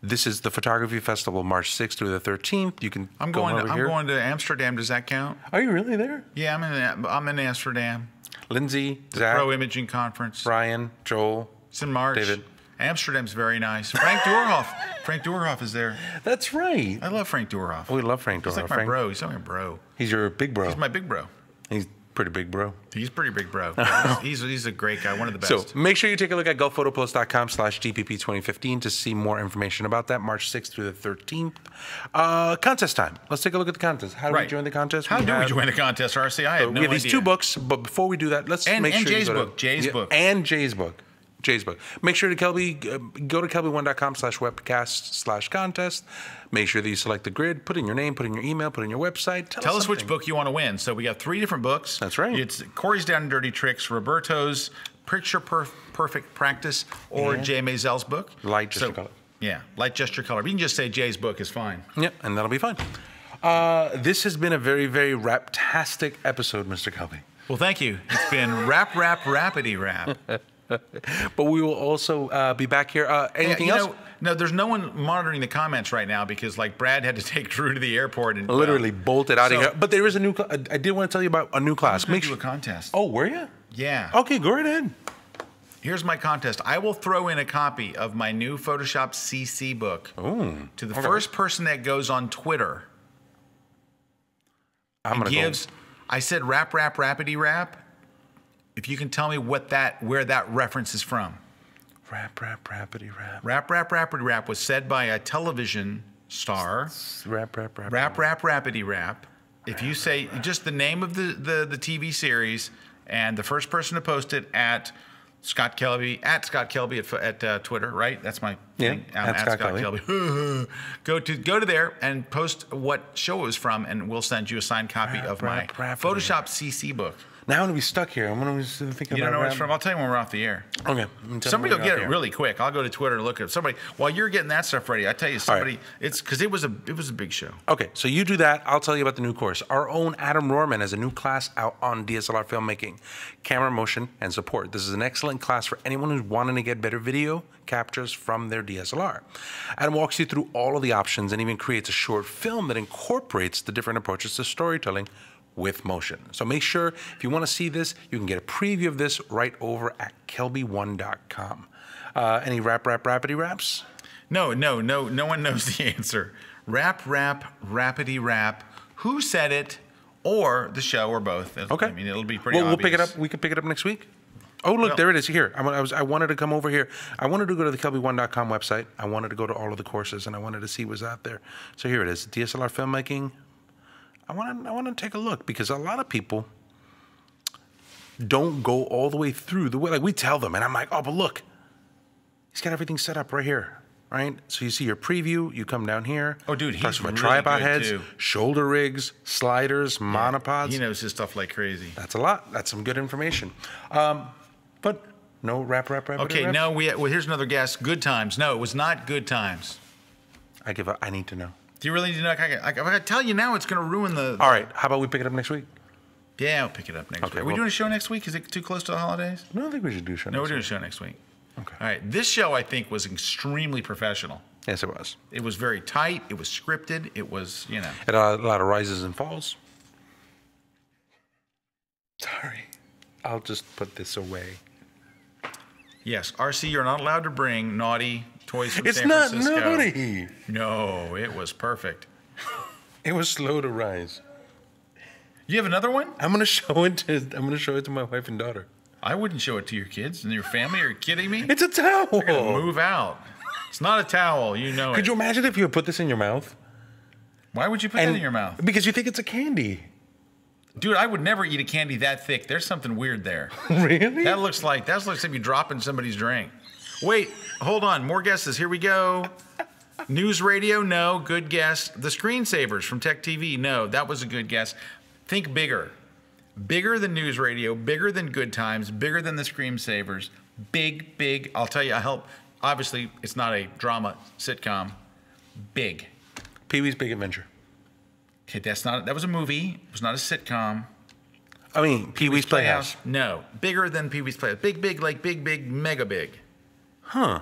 This is the Photography Festival, March 6th through the 13th. You can I'm going to Amsterdam. Does that count? Are you really there? Yeah, I'm in Amsterdam. Lindsay, the Zach, Pro Imaging Conference. Bryan, Joel. It's in March. David. Amsterdam's very nice. Frank Doorhoff. Frank Doorhoff is there. That's right. I love Frank Doorhoff. We love Frank Doorhoff. He's like my bro. He's like my bro. He's your big bro. He's my big bro. He's pretty big bro. He's pretty big bro. He's a great guy. One of the best. So make sure you take a look at gulfphotoplus.com/GPP2015 to see more information about that. March 6th through the 13th. Contest time. Let's take a look at the contest. How do we join the contest? How do we join the contest, RC? I have no idea. We have these 2 books, but before we do that, let's make sure Jay's you go book. Jay's book. And Jay's book. Jay's book. Make sure to go to KelbyOne.com/webcast/contest. Make sure that you select the grid, put in your name, put in your email, put in your website. Tell us which book you want to win. So we got 3 different books. That's right. It's Corey's Down and Dirty Tricks, Roberto's Picture Perfect Practice, or Jay Mazel's book. Light Gesture Color. Yeah, Light Gesture Color. You can just say Jay's book is fine. Yep, and that'll be fine. This has been a very, very rap-tastic episode, Mr. Kelby. Well, thank you. It's been rapidy rap. But we will also be back here. Anything else? No, there's no one monitoring the comments right now because, like, Brad had to take Drew to the airport and literally bolted out of here. But there is a new. I did want to tell you about a new class. Make sure a contest. Oh, were you? Yeah. Okay, go right ahead. Here's my contest. I will throw in a copy of my new Photoshop CC book to the first person that goes on Twitter. I said rapidy rap. If you can tell me where that reference is from. Rapidy rap. Rapidy rap was said by a television star. Rapidy rap. If you say just the name of the TV series and the first person to post it at Scott Kelby at Twitter, right? That's my thing. At Scott Kelby. Go to there and post what show it was from, and we'll send you a signed copy of my Photoshop CC book. Now I'm gonna be stuck here. I'm gonna be thinking You don't about know where it's rap. from? I'll tell you when we're off the air. Okay. Somebody will get it really quick. I'll go to Twitter and look at somebody while you're getting that stuff ready. I tell you, somebody. It's because it was a big show. Okay, so you do that. I'll tell you about the new course. Our own Adam Rohrman has a new class out on DSLR filmmaking, camera motion, and support. This is an excellent class for anyone who's wanting to get better video captures from their DSLR. Adam walks you through all of the options and even creates a short film that incorporates the different approaches to storytelling with motion. So make sure if you want to see this, you can get a preview of this right over at KelbyOne.com. Any rapidy raps? No one knows the answer. Rapidy rap. Who said it? Or the show, or both. Okay. I mean, it'll be pretty Well, obvious. we'll pick it up. We can pick it up next week. Oh, look, there it is. Here, I wanted to come over here. I wanted to go to the KelbyOne.com website. I wanted to go to all of the courses, and I wanted to see what's out there. So here it is, DSLR filmmaking. I want to take a look because a lot of people don't go all the way through the way. Like we tell them, and I'm like, oh, but look, he's got everything set up right here, right? So you see your preview. You come down here. Oh, dude, he's from really tripod good, heads, too. shoulder rigs, sliders, monopods. He knows his stuff like crazy. That's a lot. That's some good information. But no rap. Okay, no. Well, here's another guess. Good Times. No, it was not Good Times. I give up. I need to know. Do you really need to know? I tell you now, it's going to ruin the. All right. How about we pick it up next week? Yeah, I'll pick it up next week. Are we well- doing a show next week? Is it too close to the holidays? No, I think we should do a show No, we're next doing a week. show next week. Okay. All right. This show, I think, was extremely professional. Yes, it was. It was very tight. It was scripted. It was, It had a lot of rises and falls. Sorry. I'll just put this away. Yes, RC, you're not allowed to bring naughty toys from It's San not Francisco. naughty. No, it was perfect. It was slow to rise. You have another one? I'm gonna show it to my wife and daughter. I wouldn't show it to your kids and your family. Are you kidding me? It's a towel. They're gonna move out. It's not a towel. You know it. Could you imagine if you had put this in your mouth? Why would you put that in your mouth? Because you think it's a candy. Dude, I would never eat a candy that thick. There's something weird there. Really? That looks like you dropping somebody's drink. Wait, hold on. More guesses. Here we go. News radio, no. Good guess. The Screensavers from Tech TV, no. That was a good guess. Think bigger. Bigger than news radio, bigger than Good Times, bigger than the Screensavers. Big. I'll tell you, I help. Obviously, it's not a drama sitcom. Big. Pee-wee's Big Adventure. Okay, that was a movie. It was not a sitcom. I mean, Pee-wee's Playhouse. No. Bigger than Pee-wee's Playhouse. Big, like big, mega big. Huh.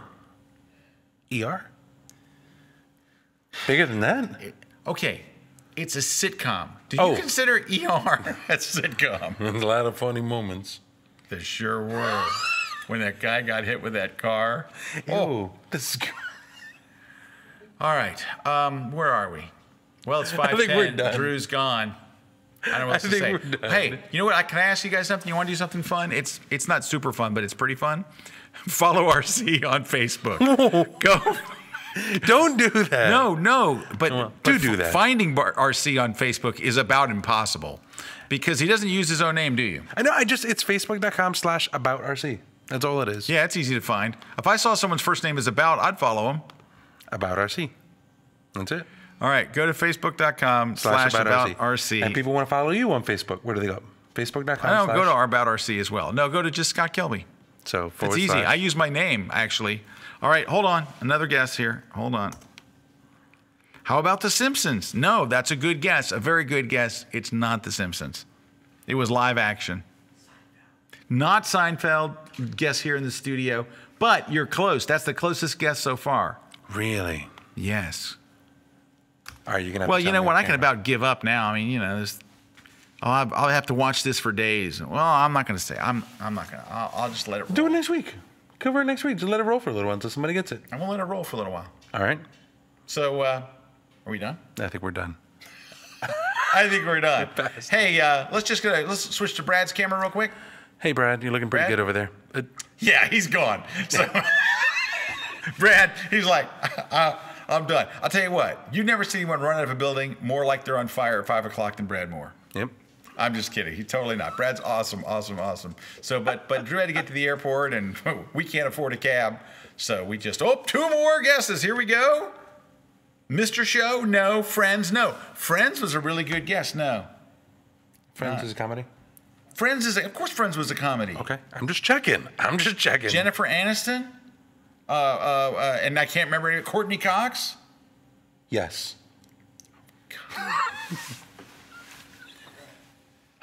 ER? Bigger than that? Okay. It's a sitcom. Do you consider ER a sitcom? There's a lot of funny moments. There sure were. When that guy got hit with that car. Oh, this is... All right. Where are we? Well, it's 5:10. I think we're done. Drew's gone. I don't know what I else to think say. we're done. Hey, you know what? Can I ask you guys something? You want to do something fun? It's not super fun, but it's pretty fun. Follow RC on Facebook. Go. Don't do that. No. But do that. Finding RC on Facebook is about impossible because he doesn't use his own name, do you? I know. It's facebook.com/aboutrc. That's all it is. Yeah, it's easy to find. If I saw someone's first name is About, I'd follow him. About RC. That's it. All right, go to facebook.com/aboutrc. And people want to follow you on Facebook. Where do they go? Facebook.com. I don't go to our About RC as well. No, go to just Scott Kelby. So it's easy. I use my name, actually. All right, hold on. Another guess here. Hold on. How about The Simpsons? No, that's a good guess. A very good guess. It's not The Simpsons. It was live action. Not Seinfeld. Guess here in the studio. But you're close. That's the closest guess so far. Really? Yes. Are you gonna? Well, you know what? I can about give up now. I mean, I'll have to watch this for days. Well, I'm not going to say. I'm not going to. I'll just let it roll. Do it next week. Cover it next week. Just let it roll for a little while until somebody gets it. I'm going to let it roll for a little while. All right. So, are we done? I think we're done. I think we're done. Hey, let's switch to Brad's camera real quick. Hey, Brad, you're looking pretty Brad? good over there. Yeah, he's gone. So, Brad, he's like, I'm done. I'll tell you what. You've never seen anyone run out of a building more like they're on fire at 5 o'clock than Brad Moore. Yep. I'm just kidding. He's totally not. Brad's awesome. So, but Drew had to get to the airport, and we can't afford a cab. So we just, 2 more guesses. Here we go. Mr. Show, no. Friends, no. Friends was a really good guess, no. Friends is a comedy? Friends is, of course, Friends was a comedy. Okay, I'm just checking. Jennifer Aniston, and I can't remember Courtney Cox. Yes.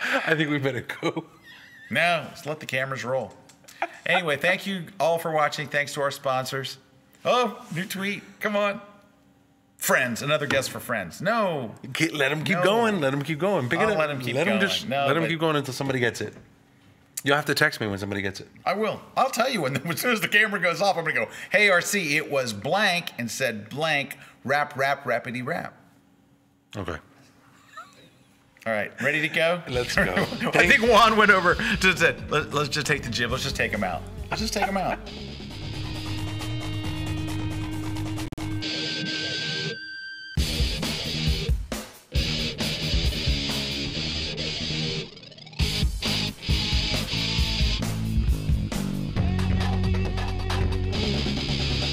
I think we better go. No, let's let the cameras roll. Anyway, thank you all for watching. Thanks to our sponsors. Oh, new tweet. Come on. Friends. Another guest for Friends. No. Let them keep going. Let them keep going. Pick it up. Let them keep going. Let them keep going until somebody gets it. You'll have to text me when somebody gets it. I will. I'll tell you as soon as the camera goes off, I'm going to go, hey, RC, it was blank, and said blank, rap, rapidy rap. Okay. All right, ready to go? Let's go. I think Juan went over to said, let's just take the jib. Let's just take him out. Let's just take him out.